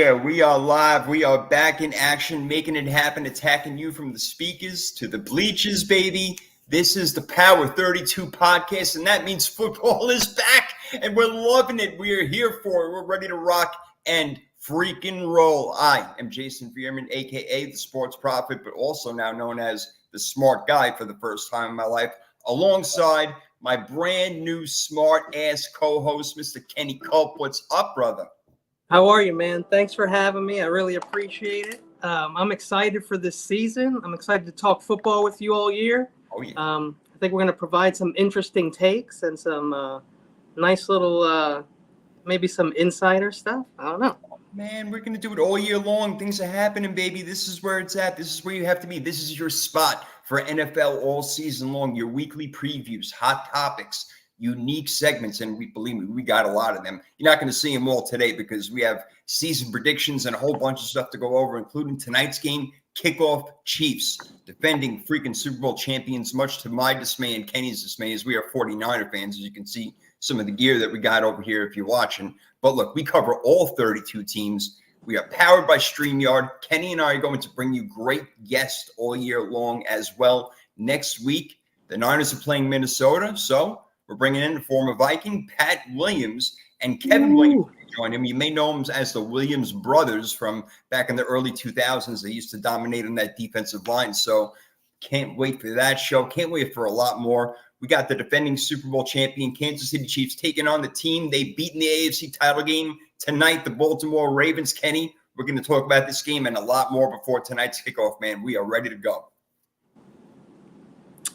yeah, we are live. We are back in action, making it happen, attacking you from the speakers to the bleachers, baby. This is the Power 32 podcast, and that means football is back, and we're loving it. We are here for it. We're ready to rock and freaking roll. I am Jason Bierman, a.k.a. the Sports Prophet, but also now known as the Smart Guy for the first time in my life, alongside my brand new smart-ass co-host, Mr. Kenny Culp. What's up, brother? How are you, man? Thanks for having me. I really appreciate it. I'm excited for this season. I'm excited to talk football with you all year. Oh, yeah. I think we're going to provide some interesting takes and some nice little, maybe some insider stuff. I don't know. Man, we're going to do it all year long. Things are happening, baby. This is where it's at. This is where you have to be. This is your spot for NFL all season long. Your weekly previews, hot topics, unique segments, and believe me, we got a lot of them. You're not going to see them all today because we have season predictions and a whole bunch of stuff to go over, including tonight's game, kickoff Chiefs, defending freaking Super Bowl champions, much to my dismay and Kenny's dismay, as we are 49er fans, as you can see some of the gear that we got over here if you're watching. But look, we cover all 32 teams. We are powered by StreamYard. Kenny and I are going to bring you great guests all year long as well. Next week, the Niners are playing Minnesota, so we're bringing in the former Viking, Pat Williams, and Kevin Williams to join him. You may know him as the Williams brothers from back in the early 2000s. They used to dominate on that defensive line. So can't wait for that show. Can't wait for a lot more. We got the defending Super Bowl champion Kansas City Chiefs taking on the team they beat in the AFC title game tonight, the Baltimore Ravens. Kenny, we're going to talk about this game and a lot more before tonight's kickoff, man. We are ready to go.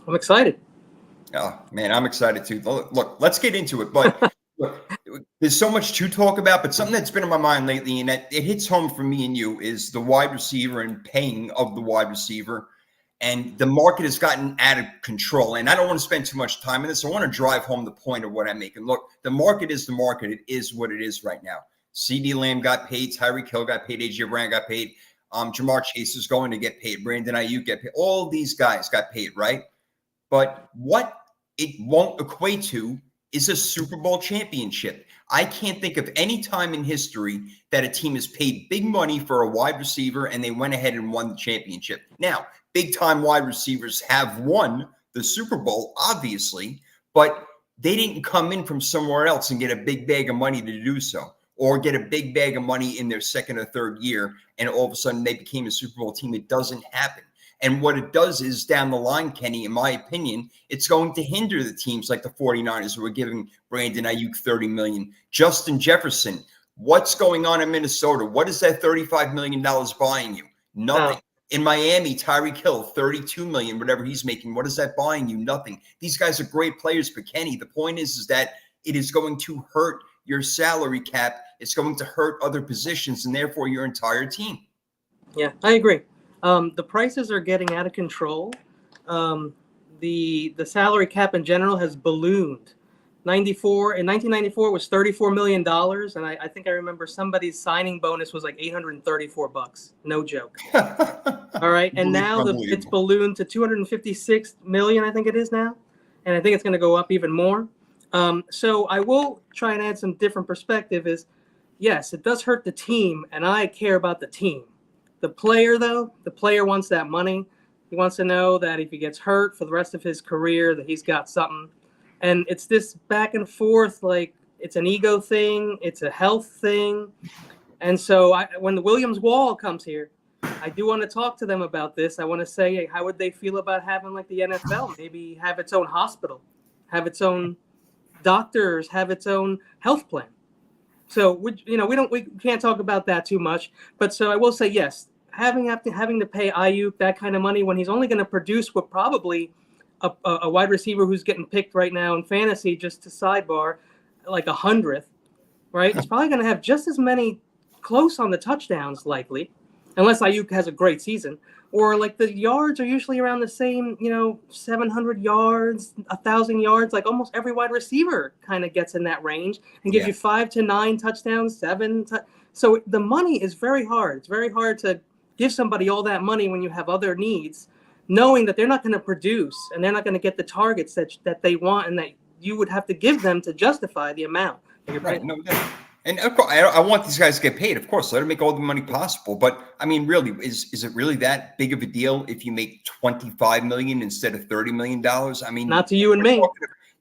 I'm excited. Oh, man, I'm excited too. Look, let's get into it. But look, there's so much to talk about, but something that's been on my mind lately and that it hits home for me and you is the wide receiver and paying of the wide receiver. And the market has gotten out of control. And I don't want to spend too much time on this. I want to drive home the point of what I'm making. Look, the market is the market. It is what it is right now. CeeDee Lamb got paid. Tyreek Hill got paid. A.J. Brown got paid. Ja'Marr Chase is going to get paid. Brandon Ayuk get paid. All these guys got paid, right? But what it won't equate to is a Super Bowl championship. I can't think of any time in history that a team has paid big money for a wide receiver and they went ahead and won the championship. Now, big-time wide receivers have won the Super Bowl, obviously, but they didn't come in from somewhere else and get a big bag of money to do so, or get a big bag of money in their second or third year, and all of a sudden they became a Super Bowl team. It doesn't happen. And what it does is down the line, Kenny, in my opinion, it's going to hinder the teams like the 49ers who are giving Brandon Ayuk $30 million. Justin Jefferson, what's going on in Minnesota? What is that $35 million buying you? Nothing. Oh. In Miami, Tyreek Hill, $32 million, whatever he's making. What is that buying you? Nothing. These guys are great players, but Kenny, the point is that it is going to hurt your salary cap. It's going to hurt other positions and therefore your entire team. Yeah, I agree. The prices are getting out of control. The salary cap in general has ballooned. In 1994, it was $34 million, and I think I remember somebody's signing bonus was like $834. No joke. All right, and now it's ballooned to $256 million. I think it is now, and I think it's going to go up even more. So I will try and add some different perspective. Is yes, it does hurt the team, and I care about the team. The player, though, the player wants that money. He wants to know that if he gets hurt for the rest of his career, that he's got something. And it's this back and forth, like it's an ego thing, it's a health thing. And so when the Williams Wall comes here, I do want to talk to them about this. I want to say, hey, how would they feel about having like the NFL, maybe have its own hospital, have its own doctors, have its own health plan. So we can't talk about that too much. But so I will say, yes, having to pay Ayuk that kind of money when he's only going to produce what probably a wide receiver who's getting picked right now in fantasy, just to sidebar, like 100th, right? He's probably going to have just as many close on the touchdowns, likely, unless Ayuk has a great season. Or like the yards are usually around the same, 700 yards, 1,000 yards. Like almost every wide receiver kind of gets in that range and gives you 5 to 9 touchdowns, 7. So the money is very hard. It's very hard to give somebody all that money when you have other needs, knowing that they're not going to produce and they're not going to get the targets that they want and that you would have to give them to justify the amount. Right. No, And of course, I want these guys to get paid. Of course, let them make all the money possible. But I mean, really, is it really that big of a deal if you make $25 million instead of $30 million? I mean, Not to you and me.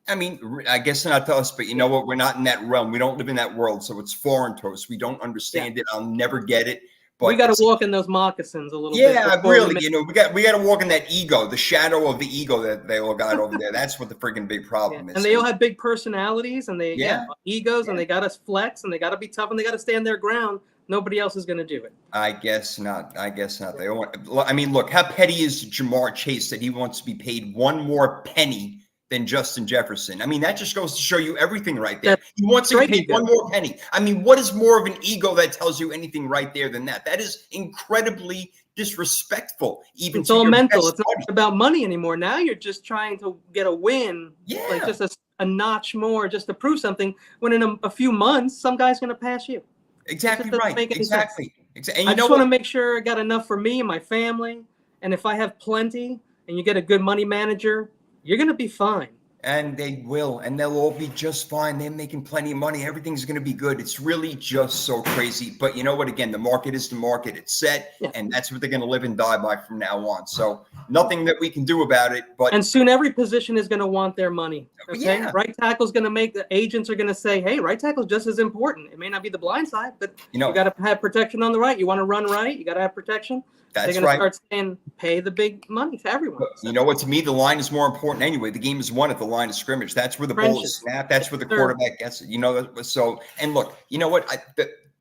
I mean, I guess not to us, but you know what? We're not in that realm. We don't live in that world, so it's foreign to us. We don't understand it. I'll never get it. But we got to walk in those moccasins a little bit. Yeah, really. We got to walk in that ego, the shadow of the ego that they all got over there. That's what the freaking big problem is. And they all have big personalities, and they egos, and they got to flex, and they got to be tough, and they got to stand their ground. Nobody else is going to do it. I guess not. They all want. I mean, look, how petty is Jamar Chase that he wants to be paid one more penny than Justin Jefferson? I mean, that just goes to show you everything right there. He wants to pay one more penny. I mean, what is more of an ego that tells you anything right there than that? That is incredibly disrespectful. Even it's all mental. It's not about money anymore. Now you're just trying to get a win, like just a notch more, just to prove something. When in a few months, some guy's going to pass you. Exactly right. Exactly. And I just want to make sure I got enough for me and my family. And if I have plenty, and you get a good money manager, you're going to be fine. And they will, and they'll all be just fine. They're making plenty of money. Everything's going to be good. It's really just so crazy. But you know what? Again, the market is the market. It's set, and that's what they're going to live and die by from now on. So nothing that we can do about it. But soon every position is going to want their money. Okay, right tackle's going to make the agents are going to say, "Hey, right tackle's just as important. It may not be the blind side, but you got to have protection on the right. You want to run right, you got to have protection." That's They're going to start saying, pay the big money to everyone. You know what? To me, the line is more important anyway. The game is won at the line of scrimmage. That's where the ball is snapped. That's where the quarterback gets it. You know, so, and look, you know what?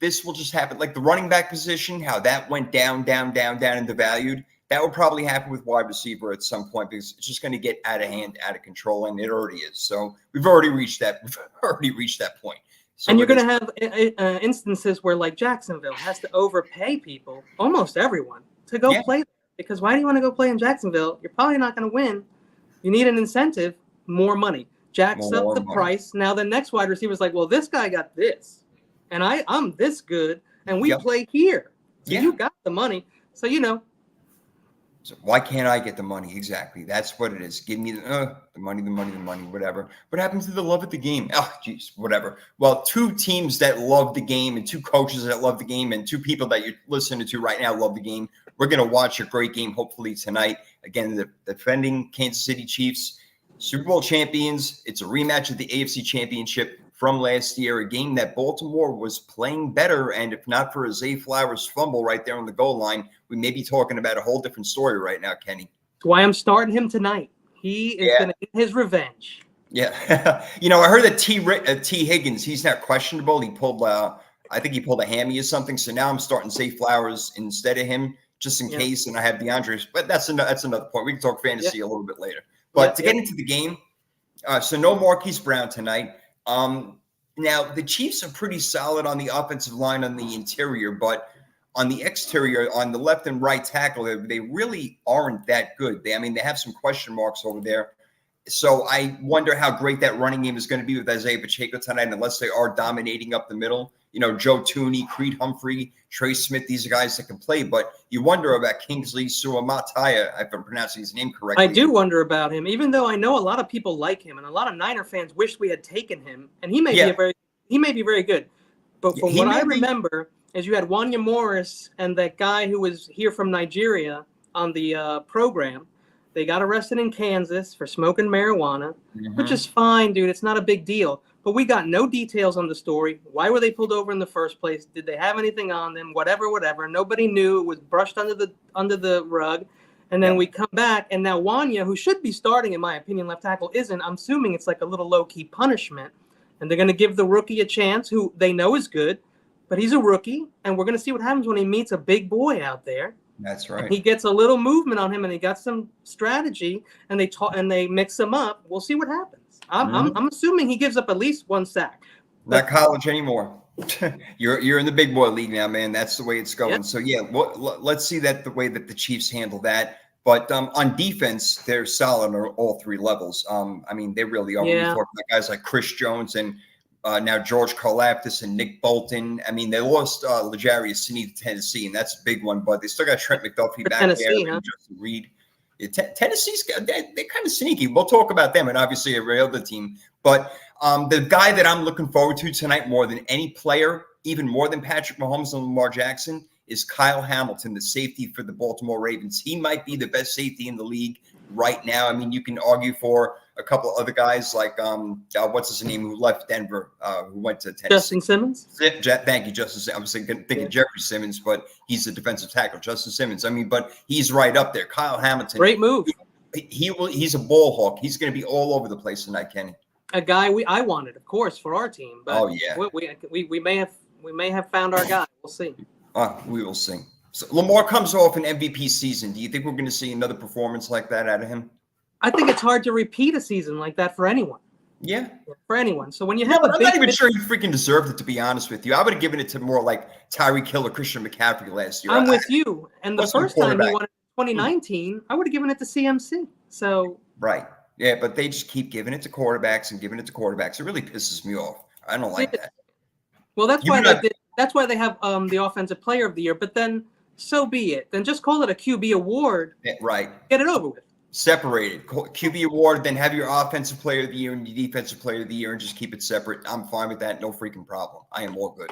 This will just happen. Like the running back position, how that went down, and devalued. That will probably happen with wide receiver at some point because it's just going to get out of hand, out of control, and it already is. So we've already reached that. Point. So and you're going to have instances where, like Jacksonville, has to overpay people, almost everyone, to go play there. Because why do you want to go play in Jacksonville? You're probably not going to win. You need an incentive, more money. Jacks up the price. Now the next wide receiver is like, well, this guy got this, and I'm this good, and we play here. So you got the money. So, So why can't I get the money? Exactly. That's what it is. Give me the money, whatever. What happens to the love of the game? Oh, geez, whatever. Well, two teams that love the game and two coaches that love the game and two people that you're listening to right now love the game. We're going to watch a great game, hopefully tonight. Again, the defending Kansas City Chiefs, Super Bowl champions. It's a rematch of the AFC Championship from last year, a game that Baltimore was playing better. And if not for a Zay Flowers fumble right there on the goal line, we may be talking about a whole different story right now, Kenny. That's why I'm starting him tonight. He is going to get his revenge. Yeah. I heard that T. Higgins, he's not questionable. He pulled, I think he pulled a hammy or something. So now I'm starting Zay Flowers instead of him, just in case. And I have DeAndre. But that's another point. We can talk fantasy a little bit later. But to get into the game, so no Marquise Brown tonight. Now, the Chiefs are pretty solid on the offensive line on the interior, but on the exterior, on the left and right tackle, they really aren't that good. They have some question marks over there. So I wonder how great that running game is going to be with Isaiah Pacheco tonight, unless they are dominating up the middle. Joe Thuney, Creed Humphrey, Trey Smith, these are guys that can play. But you wonder about Kingsley Suamataia, if I'm pronouncing his name correctly. I do wonder about him, even though I know a lot of people like him, and a lot of Niner fans wish we had taken him. And he may be very good. But from what I remember, is you had Wanya Morris and that guy who was here from Nigeria on the program. They got arrested in Kansas for smoking marijuana, which is fine, dude. It's not a big deal. But we got no details on the story. Why were they pulled over in the first place? Did they have anything on them? Whatever. Nobody knew. It was brushed under the rug. And then we come back, and now Wanya, who should be starting, in my opinion, left tackle, isn't. I'm assuming it's like a little low-key punishment. And they're going to give the rookie a chance, who they know is good. But he's a rookie, and we're going to see what happens when he meets a big boy out there. That's right. And he gets a little movement on him, and he got some strategy, and they mix him up. We'll see what happens. I'm assuming he gives up at least one sack. Not college anymore. You're in the big boy league now, man. That's the way it's going. Yep. So let's see that the way that the Chiefs handle that. But on defense, they're solid on all three levels. They really are. When you talk about guys like Chris Jones and now George Karlaftis and Nick Bolton. They lost L'Jarius Sneed to Tennessee, and that's a big one. But they still got Trent McDuffie back there and Justin Reed. Tennessee's they're kind of sneaky. We'll talk about them and obviously every other team. But the guy that I'm looking forward to tonight more than any player, even more than Patrick Mahomes and Lamar Jackson, is Kyle Hamilton, the safety for the Baltimore Ravens. He might be the best safety in the league right now. I mean, you can argue for a couple other guys like what's his name who left Denver, who went to Tennessee. Justin Simmons. Thank you, Justin. I was thinking Jeffrey Simmons, but he's a defensive tackle. Justin Simmons. I mean, but he's right up there. Kyle Hamilton. Great move. He's a ball hawk. He's going to be all over the place tonight, Kenny. A guy I wanted, of course, for our team. But oh yeah. We may have found our guy. We'll see. We will see. So Lamar comes off an MVP season. Do you think we're going to see another performance like that out of him? I think it's hard to repeat a season like that for anyone. Yeah. For anyone. So when you have I'm not even sure he freaking deserved it, to be honest with you. I would have given it to more like Tyreek Hill or Christian McCaffrey last year. I'm with you. And the first time he won it in 2019, I would have given it to CMC. So right. Yeah, but they just keep giving it to quarterbacks and giving it to quarterbacks. It really pisses me off. I don't like that. Well, that's why that's why they have the Offensive Player of the Year, but then so be it. Then just call it a QB award. Yeah, right. Get it over with. Separated. QB award, then have your Offensive Player of the Year and your Defensive Player of the Year and just keep it separate. I'm fine with that. No freaking problem. I am all good.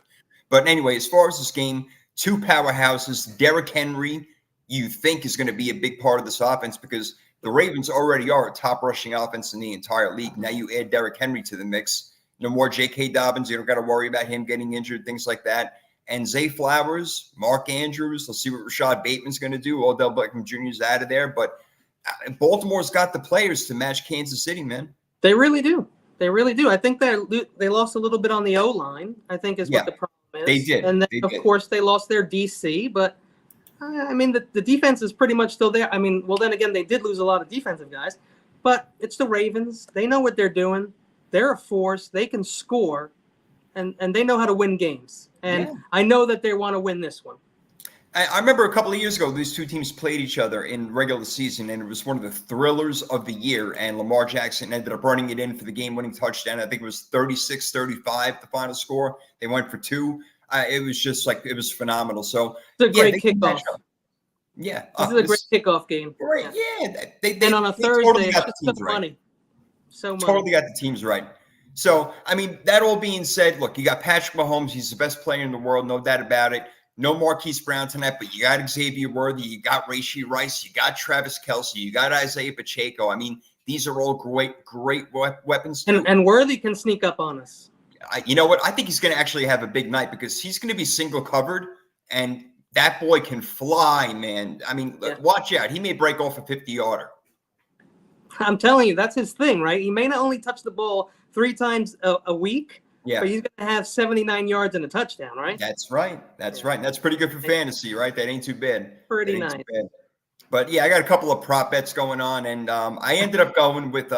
But anyway, as far as this game, two powerhouses. Derrick Henry, you think is going to be a big part of this offense because the Ravens already are a top rushing offense in the entire league. Now you add Derrick Henry to the mix. No more J.K. Dobbins. You don't got to worry about him getting injured, things like that. And Zay Flowers, Mark Andrews. Let's see what Rashad Bateman's going to do. Odell Beckham Jr. is out of there. But Baltimore's got the players to match Kansas City, man. They really do. They really do. I think they lost a little bit on the O-line, I think is what the problem is. They did. And then, of course, they lost their DC. But, I mean, the defense is pretty much still there. I mean, well, then again, they did lose a lot of defensive guys. But it's the Ravens. They know what they're doing. They're a force. They can score, and they know how to win games. And I know that they want to win this one. I remember a couple of years ago, these two teams played each other in regular season, and it was one of the thrillers of the year. And Lamar Jackson ended up running it in for the game-winning touchdown. I think it was 36-35, the final score. They went for two. It was just like, it was phenomenal. So it's a great kickoff. Yeah. This is a great kickoff game. Right. Yeah. They on a Thursday, totally it's just so funny. So much. Totally got the teams right. So, I mean, that all being said, look, you got Patrick Mahomes. He's the best player in the world, no doubt about it. No Marquise Brown tonight, but you got Xavier Worthy, you got Rashee Rice, you got Travis Kelce, you got Isaiah Pacheco. I mean, these are all great weapons. And Worthy can sneak up on us. You know what? I think he's going to actually have a big night because he's going to be single covered, and that boy can fly, man. I mean, watch out. He may break off a 50-yarder. I'm telling you, that's his thing, right? He may not only touch the ball 3 times a week, but he's going to have 79 yards and a touchdown, right? That's right. That's right. And that's pretty good for fantasy, right? That ain't too bad. Pretty nice. But, yeah, I got a couple of prop bets going on, and I ended up going with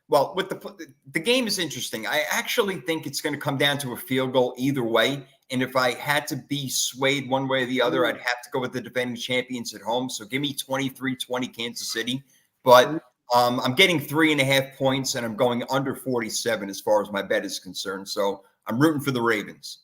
with the game is interesting. I actually think it's going to come down to a field goal either way. And if I had to be swayed one way or the other, I'd have to go with the defending champions at home. So give me 23-20 Kansas City. But I'm getting 3.5 points, and I'm going under 47 as far as my bet is concerned. So I'm rooting for the Ravens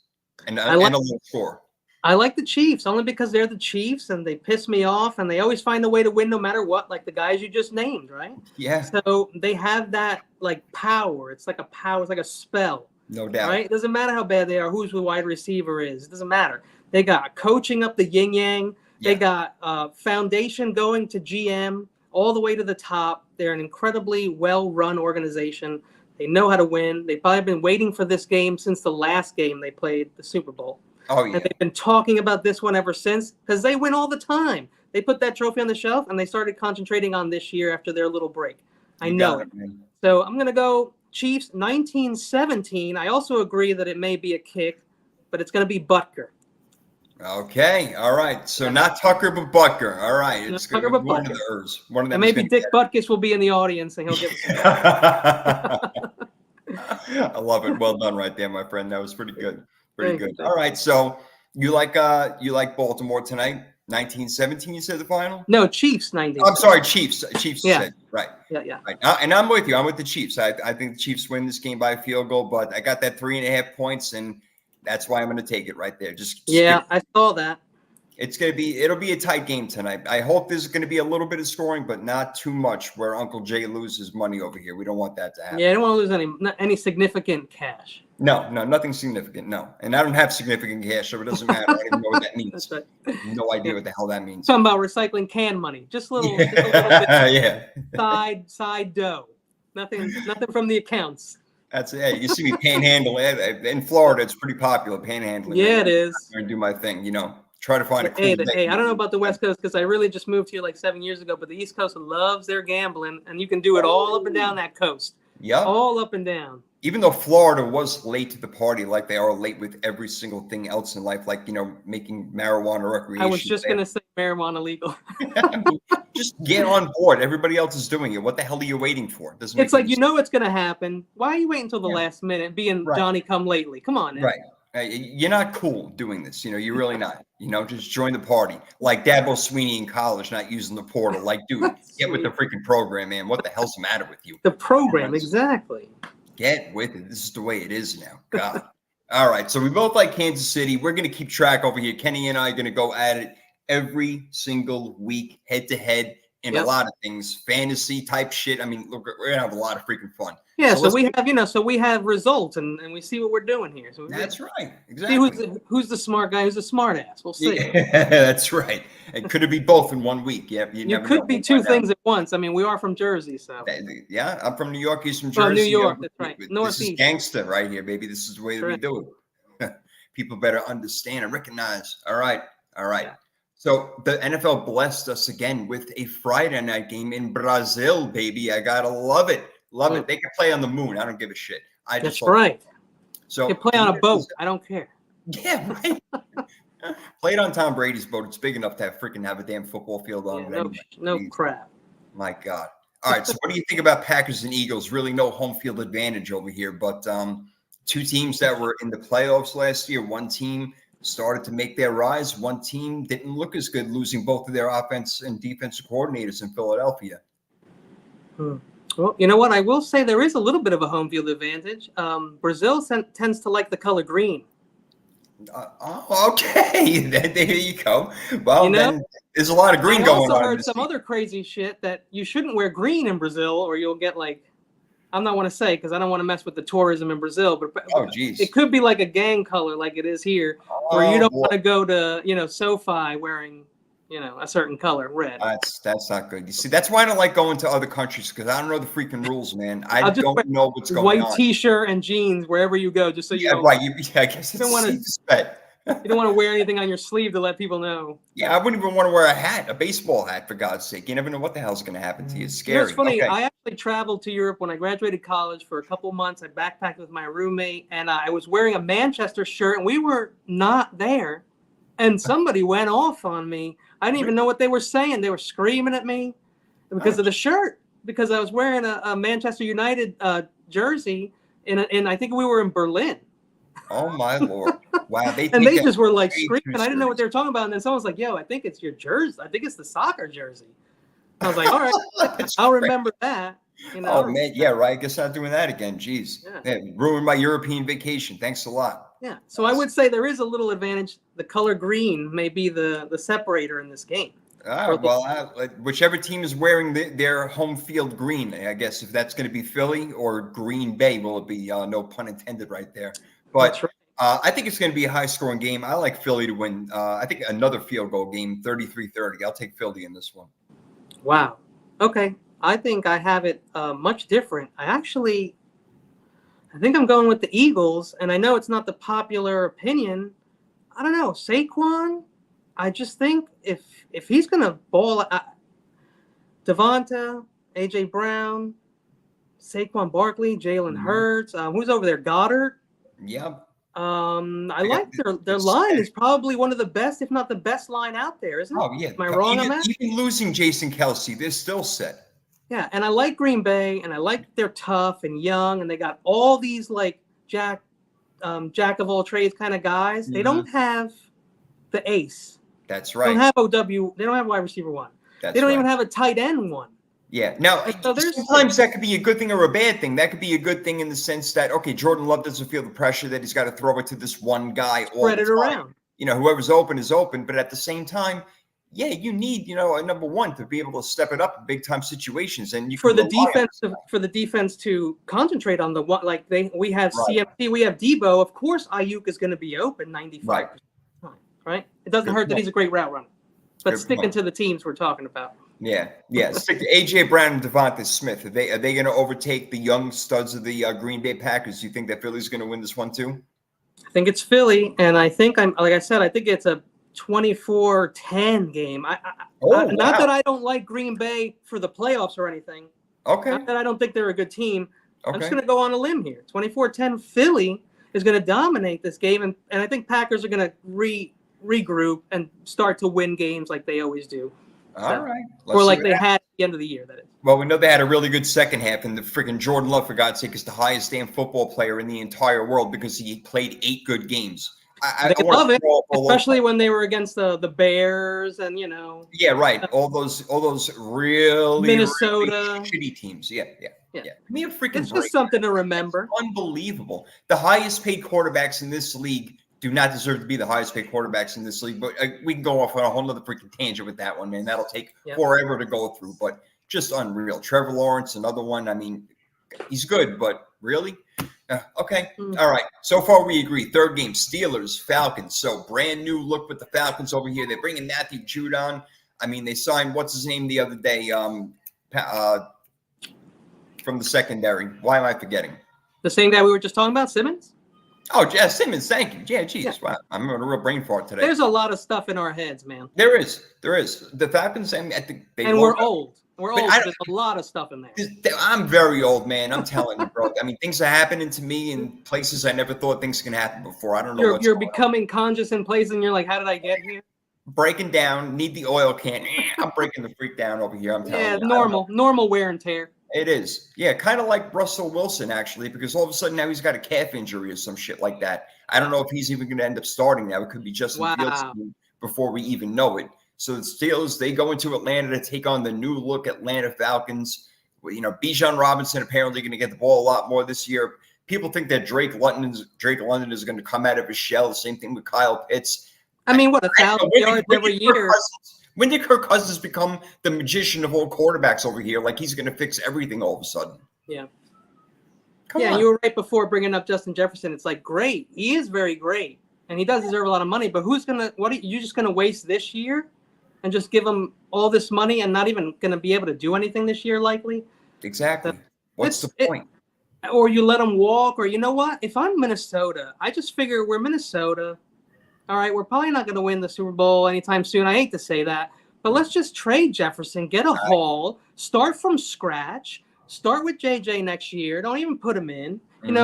and a low score. I like the Chiefs only because they're the Chiefs, and they piss me off, and they always find a way to win no matter what, like the guys you just named, right? Yeah. So they have that, like, power. It's like a power. It's like a spell. No doubt. Right? It doesn't matter how bad they are, who's the wide receiver is. It doesn't matter. They got coaching up the yin-yang. They got foundation going to GM all the way to the top. They're an incredibly well-run organization. They know how to win. They've probably been waiting for this game since the last game they played, the Super Bowl. Oh, yeah. And they've been talking about this one ever since because they win all the time. They put that trophy on the shelf, and they started concentrating on this year after their little break. I know it. So I'm going to go Chiefs 19-17. I also agree that it may be a kick, but it's going to be Butker. Okay. All right. So not Tucker, but Butker. All right. It's going to be one of the Ers. One of them. And maybe Dick Butkus will be in the audience, and he'll get. I love it. Well done, right there, my friend. That was pretty good. Pretty good. All right. So you like Baltimore tonight? 19-17. You said the final? No, Chiefs 19. I'm sorry, Chiefs. Chiefs. Yeah. Said, right. Yeah. Right. And I'm with you. I'm with the Chiefs. I think the Chiefs win this game by a field goal, but I got that 3.5 points, and that's why I'm going to take it right there. I saw that. It'll be a tight game tonight. I hope there's going to be a little bit of scoring, but not too much where Uncle Jay loses money over here. We don't want that to happen. Yeah, I don't want to lose any significant cash. No, nothing significant. No. And I don't have significant cash, so it doesn't matter. I don't even know what that means. That's right. No idea what the hell that means. Talking about recycling can money. Just a little bit Yeah. side dough. Nothing from the accounts. That's it. Hey, you see me panhandle. In Florida, it's pretty popular, panhandling. Yeah, it is. I'm going to do my thing, try to find a cool Hey, I don't know about the West Coast because I really just moved here like 7 years ago, but the East Coast loves their gambling, and you can do it all up and down that coast. Yep. All up and down. Even though Florida was late to the party, like they are late with every single thing else in life, like, making marijuana recreation. I was just going to say marijuana legal. I mean, just get on board. Everybody else is doing it. What the hell are you waiting for? It's like, it's going to happen. Why are you waiting until the last minute being Johnny come lately? Come on. Man. Right. You're not cool doing this. You're really not. Just join the party. Like Dabo Sweeney in college, not using the portal. Like, dude, get with the freaking program, man. What the hell's the matter with you? The program, exactly. Get with it. This is the way it is now. God. All right. So we both like Kansas City. We're going to keep track over here. Kenny and I are going to go at it every single week, head to head, in a lot of things, fantasy type shit. I mean, look, we're going to have a lot of freaking fun. Yeah. So we have results and we see what we're doing here. So that's right. Exactly. See who's the smart guy, who's the smart ass. We'll see. Yeah, that's right. And could it be both in 1 week? Yeah. You could be two things at once. I mean, we are from Jersey, so. Yeah, I'm from New York. He's from Jersey. New York, that's right. This is gangster right here, baby. This is the way that we do it. People better understand and recognize. All right. Yeah. So the NFL blessed us again with a Friday night game in Brazil, baby. I gotta love it. Love it. They can play on the moon. I don't give a shit. That's right. So they play on a boat. I don't care. Yeah, right. Play it on Tom Brady's boat. It's big enough to have a damn football field on it. Anyway. No crap. My God. All right. So what do you think about Packers and Eagles? Really no home field advantage over here, but two teams that were in the playoffs last year. One team started to make their rise. One team didn't look as good, losing both of their offense and defensive coordinators in Philadelphia. Well, you know what? I will say there is a little bit of a home field advantage. Brazil tends to like the color green. Okay. There you go. Well, then there's a lot of green going on. I also heard some other crazy shit that you shouldn't wear green in Brazil or you'll get I'm not want to say because I don't want to mess with the tourism in Brazil, but it could be like a gang color like it is here, where you don't want to go to SoFi wearing a certain color, red. That's not good. You see, that's why I don't like going to other countries because I don't know the freaking rules, man. I don't know what's going on. White T-shirt and jeans wherever you go, just so you know. Right. I guess it's safe to bet. You don't want to wear anything on your sleeve to let people know. Yeah, I wouldn't even want to wear a baseball hat, for God's sake. You never know what the hell's going to happen to you. It's scary. It's funny. Okay. I actually traveled to Europe when I graduated college for a couple of months. I backpacked with my roommate, and I was wearing a Manchester shirt, and we were not there. And somebody went off on me. I didn't even know what they were saying. They were screaming at me because of the shirt, because I was wearing a Manchester United jersey, and I think we were in Berlin. Oh, my Lord. Wow. They just were like screaming. I didn't know what they were talking about. And then someone's like, yo, I think it's your jersey. I think it's the soccer jersey. I was like, all right, I'll remember that. Oh, man. Yeah, right. I guess not doing that again. Jeez. Yeah. Ruined my European vacation. Thanks a lot. Yeah. So I would say there is a little advantage. The color green may be the separator in this game. Whichever team is wearing their home field green, I guess if that's going to be Philly or Green Bay, will it be? No pun intended right there. But I think it's going to be a high-scoring game. I like Philly to win. I think another field goal game, 33-30. I'll take Philly in this one. Wow. Okay. I think I have it much different. I think I'm going with the Eagles, and I know it's not the popular opinion. I don't know. Saquon, I just think if he's going to ball Devonta, A.J. Brown, Saquon Barkley, Jalen Hurts, who's over there? Goddard? Yeah. I like their line is probably one of the best, if not the best line out there, isn't it? Oh, yeah. Am I wrong on that? Even losing Jason Kelce, they're still set. Yeah, and I like Green Bay, and I like they're tough and young, and they got all these jack of all trades kind of guys. They don't have the ace. That's right. They don't have OW. They don't have wide receiver one. They don't even have a tight end one. Yeah. Now, sometimes that could be a good thing or a bad thing. That could be a good thing in the sense that, okay, Jordan Love doesn't feel the pressure that he's got to throw it to this one guy all the time. Spread it around. whoever's open is open. But at the same time, yeah, you need, a number one to be able to step it up in big time situations. And you for can the rely on defense to concentrate on the one, like we have Right. CMC, we have Debo. Of course, Ayuk is going to be open 95% Right. of the time, right? It doesn't Good hurt that point. he's a great route runner. But Good sticking point. to the teams we're talking about. Yeah. Stick to AJ Brown and Devonta Smith. Are they going to overtake the young studs of the Green Bay Packers? Do you think that Philly's going to win this one too? I think it's Philly, and I think I think it's a 24-10 game. Not that I don't like Green Bay for the playoffs or anything. Okay. Not that I don't think they're a good team. Okay. I'm just going to go on a limb here. 24-10 Philly is going to dominate this game, and I think Packers are going to regroup and start to win games like they always do. All right. Or like they had at the end of the year, that is. Well, we know they had a really good second half, and the freaking Jordan Love, for God's sake, is the highest damn football player in the entire world because he played 8 good games. I love it, especially when they were against the Bears and Yeah, right. All those really Minnesota really shitty teams. Yeah. Give me a freaking It's break. just something to remember. It's unbelievable. The highest paid quarterbacks in this league do not deserve to be the highest paid quarterbacks in this league. But we can go off on a whole other freaking tangent with that one, man. That'll take forever to go through, but just unreal. Trevor Lawrence, another one. I mean, he's good, but really? Okay. All right. So far, we agree. Third game, Steelers, Falcons. So brand new look with the Falcons over here. They're bringing Matthew Judon. I mean, they signed, what's his name the other day from the secondary. Why am I forgetting? The same guy we were just talking about, Simmons? Oh, yeah, Simmons. Thank you. Yeah, geez. Wow. I'm having a real brain fart today. There's a lot of stuff in our heads, man. There is. The Falcons, I think we're old. We're old. There's a lot of stuff in there. I'm very old, man. I'm telling you, bro. I mean, things are happening to me in places I never thought things can happen before. I don't know. You're becoming conscious in places, and you're like, how did I get here? Breaking down. Need the oil can. I'm breaking the freak down over here. I'm telling you. Normal wear and tear. It is. Yeah, kind of like Russell Wilson, actually, because all of a sudden now he's got a calf injury or some shit like that. I don't know if he's even going to end up starting now. It could be Justin Fields before we even know it. So the Steelers, they go into Atlanta to take on the new look Atlanta Falcons. Bijan Robinson apparently going to get the ball a lot more this year. People think that Drake London is going to come out of his shell. The same thing with Kyle Pitts. I mean, what, 1,000 yards every year? When did Kirk Cousins become the magician of all quarterbacks over here? Like he's going to fix everything all of a sudden. Yeah. Come on. You were right before bringing up Justin Jefferson. It's like, great. He is very great. And he does deserve a lot of money. But what are you just going to waste this year and just give him all this money and not even going to be able to do anything this year, likely? Exactly. What's the point? Or you let him walk, or you know what? If I'm Minnesota, I just figure we're Minnesota. All right, we're probably not going to win the Super Bowl anytime soon. I hate to say that. But let's just trade Jefferson, get a haul, start from scratch, start with JJ next year. Don't even put him in, and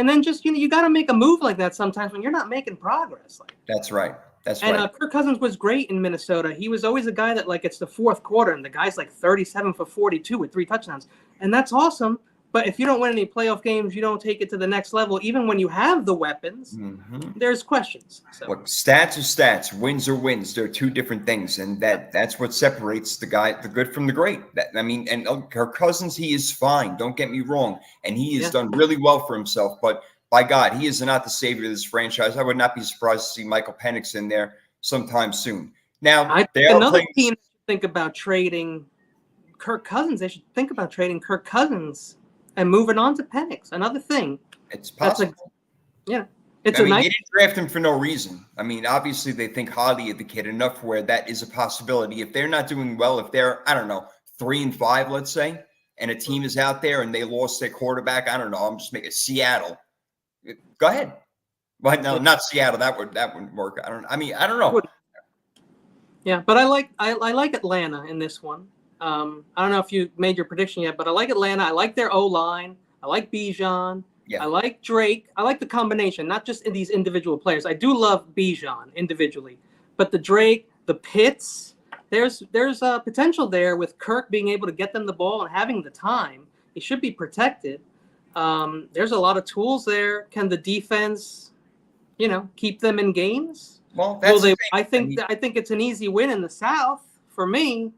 then just, you got to make a move like that sometimes when you're not making progress. That's right. That's right. And Kirk Cousins was great in Minnesota. He was always a guy that, like, it's the fourth quarter and the guy's like 37 for 42 with 3 touchdowns. And that's awesome. But if you don't win any playoff games, you don't take it to the next level. Even when you have the weapons, there's questions. So. Look, stats are stats. Wins are wins. They're two different things, and that's what separates the good from the great. And Kirk Cousins, he is fine. Don't get me wrong, and he has done really well for himself. But by God, he is not the savior of this franchise. I would not be surprised to see Michael Penix in there sometime soon. Now, another team should think about trading Kirk Cousins. They should think about trading Kirk Cousins and moving on to Penix. Another thing. It's possible. They didn't draft him for no reason. I mean, obviously they think highly of the kid enough where that is a possibility. If they're not doing well, if they're, 3-5, let's say, and a team is out there and they lost their quarterback, I'm just making Seattle. Go ahead. But no, not Seattle. That wouldn't work. I don't know. Yeah, but I like Atlanta in this one. I don't know if you made your prediction yet, but I like Atlanta. I like their O-line. I like Bijan. Yeah. I like Drake. I like the combination, not just in these individual players. I do love Bijan individually, but the Drake, the Pitts, there's potential there with Kirk being able to get them the ball and having the time. He should be protected. There's a lot of tools there. Can the defense, keep them in games? Well, I think it's an easy win in the South for me.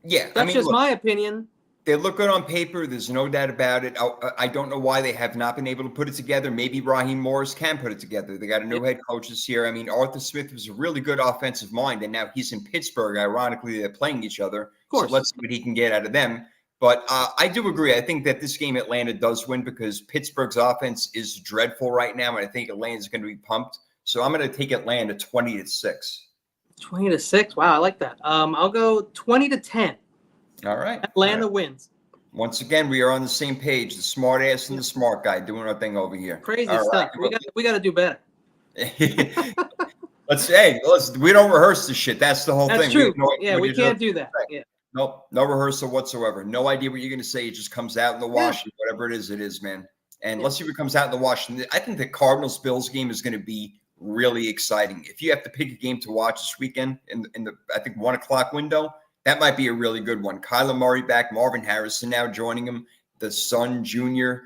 Yeah, that's my opinion. They look good on paper. There's no doubt about it. I don't know why they have not been able to put it together. Maybe Raheem Morris can put it together. They got a new head coach this year. I mean, Arthur Smith was a really good offensive mind, and now he's in Pittsburgh. Ironically, they're playing each other. Of course. So let's see what he can get out of them. But I do agree. I think that this game Atlanta does win because Pittsburgh's offense is dreadful right now, and I think Atlanta's going to be pumped. So I'm going to take Atlanta 20-6. 20-6. Wow, I like that. I'll go 20-10. All right. Atlanta wins. Once again, we are on the same page. The smart ass and the smart guy doing our thing over here. Crazy stuff. We got to do better. We don't rehearse this shit. That's the whole thing. That's true. We can't do that. Yeah. Nope, no rehearsal whatsoever. No idea what you're going to say. It just comes out in the wash. Whatever it is, man. And let's see what comes out in the wash. I think the Cardinals-Bills game is going to be really exciting. If you have to pick a game to watch this weekend in the I think 1 o'clock window, that might be a really good one. Kyler Murray back, Marvin Harrison now joining him, the son, Junior.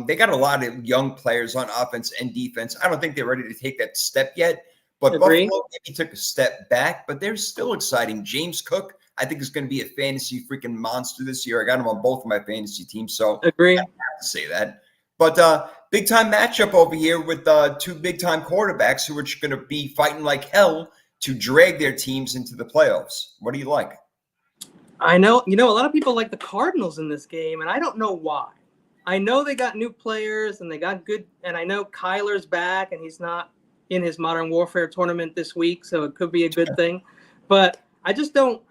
They got a lot of young players on offense and defense. I don't think they're ready to take that step yet, but Agree. Buffalo maybe took a step back, but they're still exciting. James Cook, I think, is going to be a fantasy freaking monster this year. I got him on both of my fantasy teams, so agree. I have to say that. But big time matchup over here with two big time quarterbacks who are going to be fighting like hell to drag their teams into the playoffs. What do you like? I know, a lot of people like the Cardinals in this game, and I don't know why. I know they got new players and they got good, and I know Kyler's back and he's not in his Modern Warfare tournament this week, so it could be a good thing. But I just don't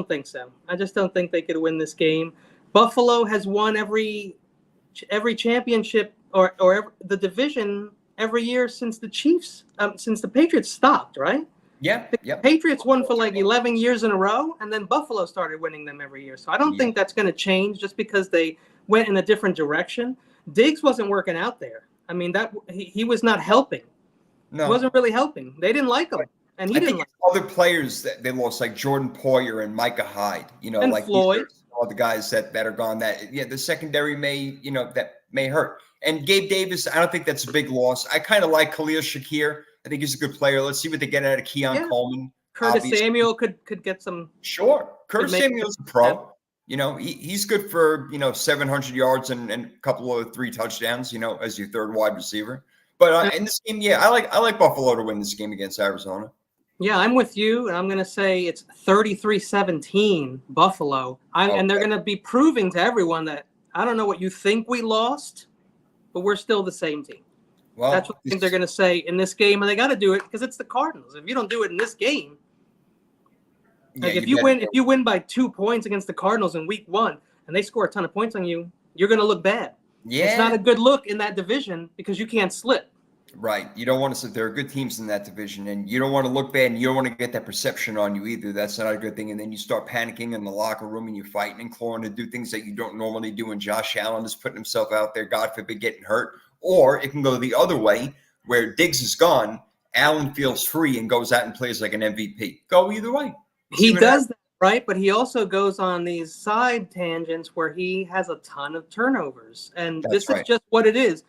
think so. I just don't think they could win this game. Buffalo has won every championship or the division every year since the Chiefs, since the Patriots stopped, right? Yeah. The Patriots won for like 11 years in a row, and then Buffalo started winning them every year. So I don't think that's going to change just because they went in a different direction. Diggs wasn't working out there. I mean, he was not helping. No. He wasn't really helping. They didn't like him, and he didn't like him. Other players that they lost, like Jordan Poyer and Micah Hyde, and like Floyd. All the guys that are gone. The secondary that may hurt. And Gabe Davis, I don't think that's a big loss. I kind of like Khalil Shakir. I think he's a good player. Let's see what they get out of Keon Coleman. Curtis obviously. Samuel could get some. Sure. Curtis Samuel's a pro. He's good for, 700 yards and a couple of 3 touchdowns, as your third wide receiver. But in this game, I like Buffalo to win this game against Arizona. Yeah, I'm with you, and I'm going to say it's 33-17 Buffalo. And they're going to be proving to everyone that I don't know what you think we lost, but we're still the same team. Well, that's what I think they're going to say in this game, and they got to do it because it's the Cardinals. If you don't do it in this game, if you win by 2 points against the Cardinals in week 1 and they score a ton of points on you, you're going to look bad. Yeah, it's not a good look in that division because you can't slip. Right. You don't want to sit. There are good teams in that division, and you don't want to look bad, and you don't want to get that perception on you either. That's not a good thing. And then you start panicking in the locker room, and you're fighting and clawing to do things that you don't normally do. And Josh Allen is putting himself out there, God forbid, getting hurt. Or it can go the other way, where Diggs is gone, Allen feels free and goes out and plays like an MVP. Go either way. He does that, right? But he also goes on these side tangents where he has a ton of turnovers, and this is just what it is.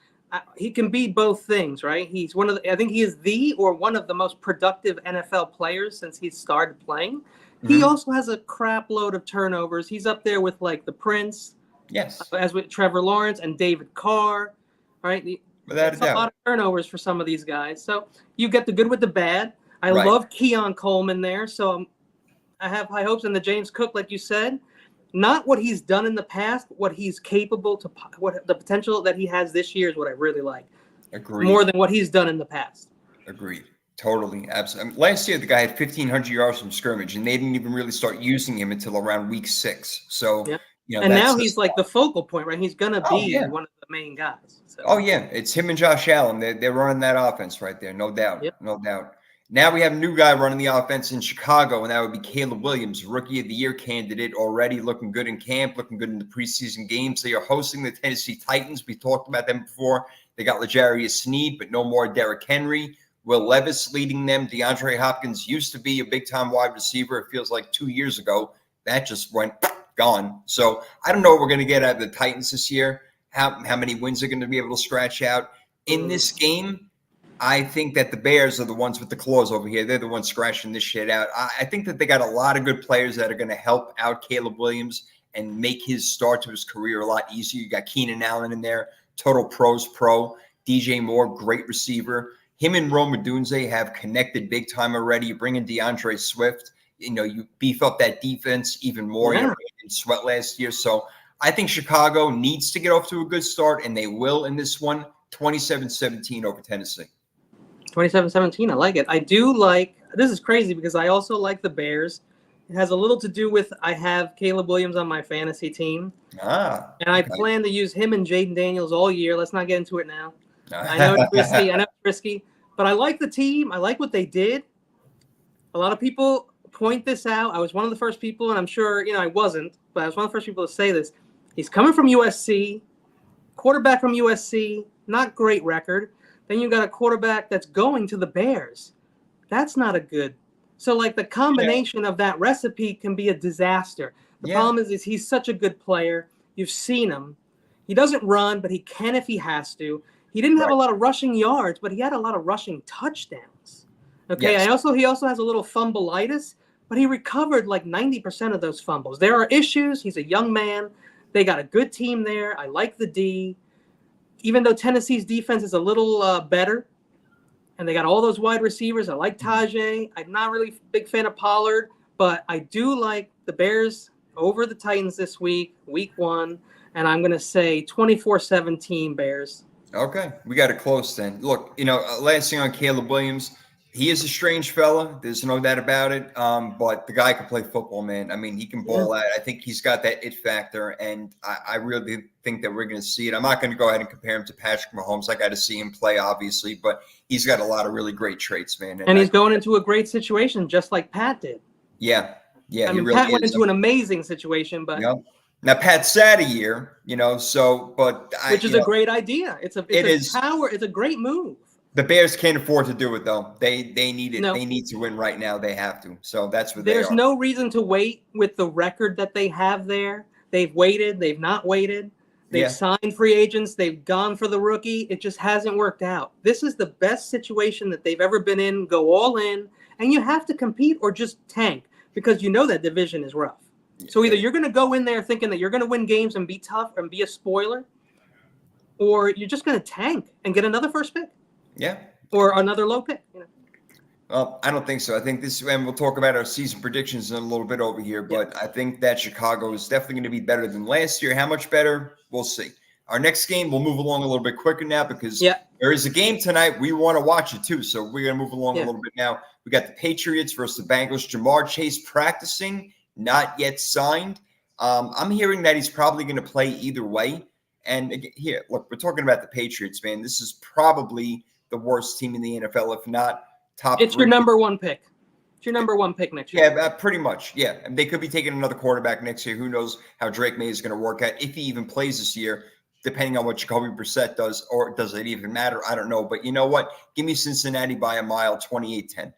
He can be both things, right? He's I think he is one of the most productive NFL players since he started playing. Mm-hmm. He also has a crap load of turnovers. He's up there with like the Prince, as with Trevor Lawrence and David Carr, right? Without a doubt. A lot of turnovers for some of these guys. So you get the good with the bad. I love Keon Coleman there. So I have high hopes. And the James Cook, like you said, not what he's done in the past, but what he's capable to, what the potential that he has this year is what I really like. Agreed. More than what he's done in the past. Agreed. Totally. Absolutely. Last year, the guy had 1,500 yards from scrimmage, and they didn't even really start using him until around week 6. So, and now he's like the focal point, right? He's going to be one of the main guys. So. Oh, yeah. It's him and Josh Allen. They're running that offense right there. No doubt. Yep. No doubt. Now we have a new guy running the offense in Chicago, and that would be Caleb Williams, Rookie of the Year candidate, already looking good in camp, looking good in the preseason games. They are hosting the Tennessee Titans. We talked about them before. They got L'Jarius Sneed, but no more Derrick Henry. Will Levis leading them. DeAndre Hopkins used to be a big-time wide receiver. It feels like 2 years ago. That just went gone. So I don't know what we're going to get out of the Titans this year, how many wins they're going to be able to scratch out. In this game, I think that the Bears are the ones with the claws over here. They're the ones scratching this shit out. I think that they got a lot of good players that are going to help out Caleb Williams and make his start to his career a lot easier. You got Keenan Allen in there, total pros pro. DJ Moore, great receiver. Him and Rome Odunze have connected big time already. You bring in DeAndre Swift. You beef up that defense even more. Yeah. In Sweat last year. So I think Chicago needs to get off to a good start, and they will in this one, 27-17 over Tennessee. 27-17, I like it. I do like, this is crazy because I also like the Bears. It has a little to do with I have Caleb Williams on my fantasy team. And I plan to use him and Jaden Daniels all year. Let's not get into it now. I know it's risky. But I like the team. I like what they did. A lot of people point this out. I was one of the first people, and I'm sure, I wasn't, but I was one of the first people to say this. He's coming from USC, quarterback from USC, not great record. Then you got a quarterback that's going to the Bears. That's not a good. So, like, the combination of that recipe can be a disaster. The problem is he's such a good player. You've seen him. He doesn't run, but he can if he has to. He didn't have a lot of rushing yards, but he had a lot of rushing touchdowns. Okay, yes. He also has a little fumbleitis, but he recovered like 90% of those fumbles. There are issues. He's a young man. They got a good team there. I like the D. Even though Tennessee's defense is a little better, and they got all those wide receivers. I like Tajay. I'm not really a big fan of Pollard, but I do like the Bears over the Titans this week, week 1, and I'm going to say 24-17 Bears. Okay, we got it close then. Look, last thing on Caleb Williams, he is a strange fella. There's no doubt about it. But the guy can play football, man. I mean, he can ball out. I think he's got that it factor, and I really think that we're going to see it. I'm not going to go ahead and compare him to Patrick Mahomes. I got to see him play, obviously, but he's got a lot of really great traits, man. And he's going into a great situation, just like Pat did. Yeah. I mean, Pat went into an amazing situation, but. Now, Pat sat a year, which is a great idea. It's a great move. The Bears can't afford to do it, though. They need it. No. They need to win right now. They have to. So that's what There's no reason to wait with the record that they have there. They've waited. They've not waited. They've signed free agents. They've gone for the rookie. It just hasn't worked out. This is the best situation that they've ever been in. Go all in. And you have to compete or just tank because that division is rough. So either you're going to go in there thinking that you're going to win games and be tough and be a spoiler, or you're just going to tank and get another first pick. Yeah. Or another low pick. Well, I don't think so. I think and we'll talk about our season predictions in a little bit over here, but I think that Chicago is definitely going to be better than last year. How much better? We'll see. Our next game, we'll move along a little bit quicker now because there is a game tonight. We want to watch it too. So we're going to move along a little bit now. We got the Patriots versus the Bengals. Jamar Chase practicing. Not yet signed. I'm hearing that he's probably going to play either way. And here, look, we're talking about the Patriots, man. This is probably the worst team in the NFL, if not top. It's 3. Your number 1 pick. It's your number 1 pick next year. Yeah, pretty much. Yeah, and they could be taking another quarterback next year. Who knows how Drake May is going to work out if he even plays this year, depending on what Jacoby Brissett does, or does it even matter? I don't know. But you know what? Give me Cincinnati by a mile, 28-10.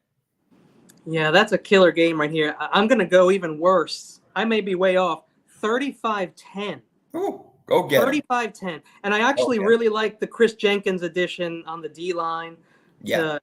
Yeah, that's a killer game right here. I'm going to go even worse. I may be way off. 35-10. Ooh, go get it. 35-10. And I actually really like the Chris Jenkins addition on the D-line. Yeah.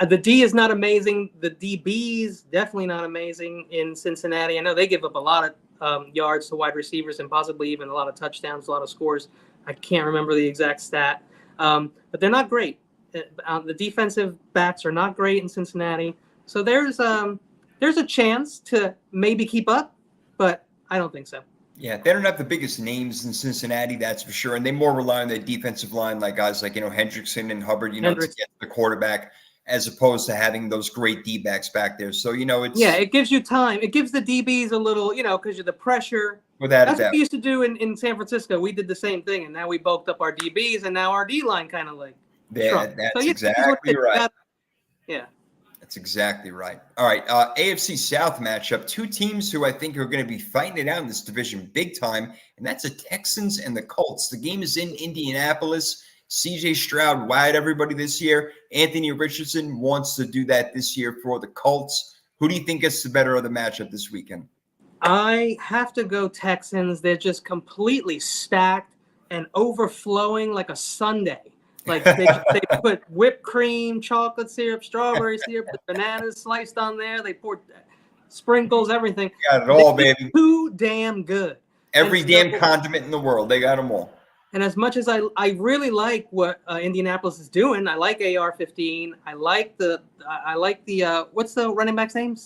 The D is not amazing. The DBs, definitely not amazing in Cincinnati. I know they give up a lot of yards to wide receivers and possibly even a lot of touchdowns, a lot of scores. I can't remember the exact stat. But they're not great. The defensive backs are not great in Cincinnati. So there's a chance to maybe keep up, but I don't think so. Yeah, they don't have the biggest names in Cincinnati, that's for sure. And they more rely on their defensive line, like guys like, Hendrickson and Hubbard, to get the quarterback, as opposed to having those great D-backs back there. So, it's... Yeah, it gives you time. It gives the DBs a little, because of the pressure. Without That's a doubt. What we used to do in San Francisco. We did the same thing, and now we bulked up our DBs, and now our D-line kind of like shrunk. That's exactly right. Yeah. That's exactly right. All right, AFC South matchup. 2 teams who I think are going to be fighting it out in this division big time, and that's the Texans and the Colts. The game is in Indianapolis. C.J. Stroud wowed everybody this year. Anthony Richardson wants to do that this year for the Colts. Who do you think gets the better of the matchup this weekend? I have to go Texans. They're just completely stacked and overflowing like a sundae. Like they put whipped cream, chocolate syrup, strawberry syrup, with bananas sliced on there. They poured sprinkles, everything. Got it all, baby. Too damn good. Every damn condiment in the world. They got them all. And as much as I really like what Indianapolis is doing, I like AR-15. I like the what's the running back's name?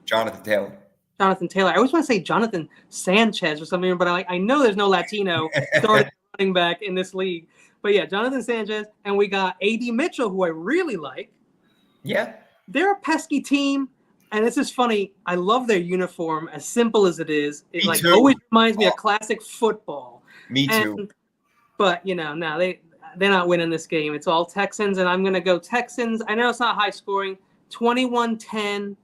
Jonathan Taylor. Jonathan Taylor. I always want to say Jonathan Sanchez or something, but I know there's no Latino starting running back in this league. But yeah, Jonathan Sanchez, and we got A.D. Mitchell, who I really like. Yeah. They're a pesky team, and this is funny. I love their uniform, as simple as it is. It Me like too. always reminds me of classic football. Me too. But no, they're not winning this game. It's all Texans, and I'm gonna go Texans. I know it's not high scoring, 21-10.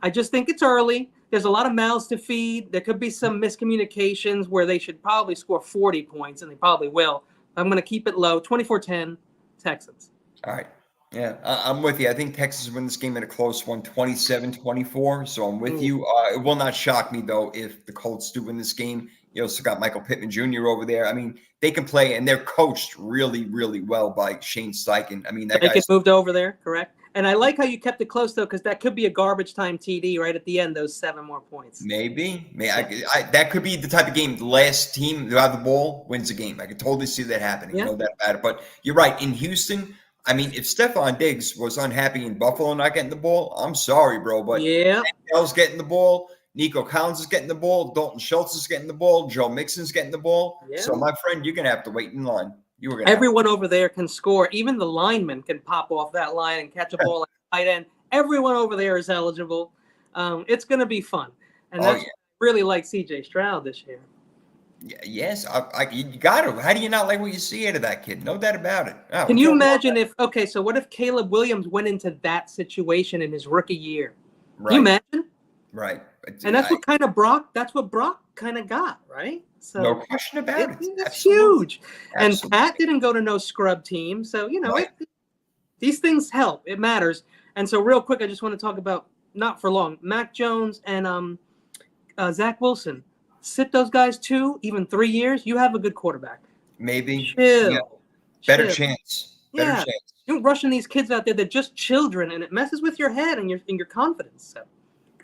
I just think it's early. There's a lot of mouths to feed. There could be some miscommunications where they should probably score 40 points, and they probably will. I'm going to keep it low, 24-10, Texans. All right. Yeah, I'm with you. I think Texas win this game in a close one, 27-24. So I'm with you. It will not shock me, though, if the Colts do win this game. You also got Michael Pittman Jr. over there. I mean, they can play, and they're coached really, really well by Shane Steichen. I mean, that guy's moved over there, correct? And I like how you kept it close, though, because that could be a garbage time TD right at the end, those 7 more points. Maybe. That could be the type of game the last team to have the ball wins a game. I could totally see that happening. Yeah. No doubt about it. But you're right. In Houston, I mean, if Stephon Diggs was unhappy in Buffalo not getting the ball, I'm sorry, bro. But yeah, Daniel's getting the ball. Nico Collins is getting the ball. Dalton Schultz is getting the ball. Joe Mixon's getting the ball. Yeah. So, my friend, you're going to have to wait in line. Everyone over there can score. Even the linemen can pop off that line and catch a ball like a tight end. Everyone over there is eligible. It's going to be fun. And that's really like C.J. Stroud this year. Yes, you got to. How do you not like what you see out of that kid? No doubt about it. Oh, can you imagine so what if Caleb Williams went into that situation in his rookie year? Right. Can you imagine? Right. And that's what Brock kind of got, right? So no question about it. It's huge. Absolutely. And Pat didn't go to no scrub team. So, Right. these things help. It matters. And so real quick, I just want to talk about, not for long, Mac Jones and Zach Wilson. Sit those guys 2, even 3 years. You have a good quarterback. Maybe. Chill. Yeah. Better Chill. chance. Better chance. You're rushing these kids out there. They're just children, and it messes with your head and your confidence. So.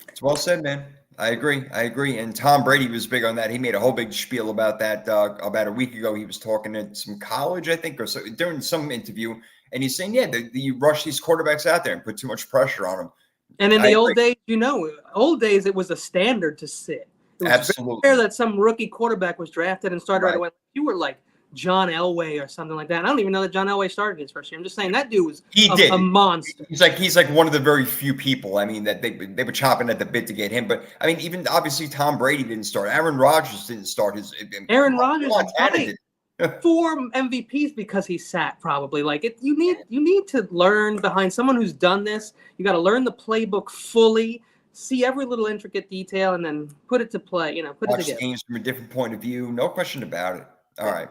It's well said, man. I agree. And Tom Brady was big on that. He made a whole big spiel about that about a week ago. He was talking at some college, I think, or so during some interview, and he's saying, you rush these quarterbacks out there and put too much pressure on them. And in the old days, it was a standard to sit. It was Absolutely rare that some rookie quarterback was drafted and started right away. You were like John Elway or something like that. I don't even know that John Elway started his first year. I'm just saying that dude was a monster. He's like one of the very few people. I mean, that they were chopping at the bit to get him. But I mean, even obviously Tom Brady didn't start. Aaron Rodgers didn't start his. Aaron Rodgers did 4 MVPs because he sat probably. You need to learn behind someone who's done this. You got to learn the playbook fully. See every little intricate detail and then put it to play. Put it together. Games from a different point of view. No question about it. All right.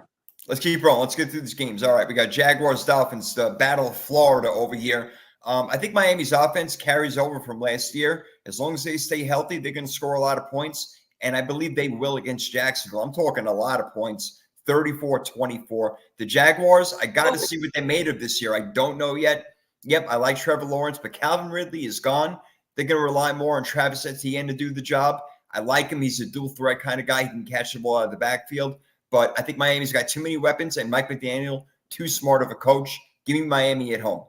Let's keep rolling. Let's get through these games. All right. We got Jaguars, Dolphins, the Battle of Florida over here. I think Miami's offense carries over from last year. As long as they stay healthy, they're going to score a lot of points. And I believe they will against Jacksonville. I'm talking a lot of points, 34-24. The Jaguars, I got to see what they made of this year. I don't know yet. Yep, I like Trevor Lawrence, but Calvin Ridley is gone. They're going to rely more on Travis Etienne to do the job. I like him. He's a dual threat kind of guy. He can catch the ball out of the backfield. But I think Miami's got too many weapons, and Mike McDaniel, too smart of a coach. Give me Miami at home.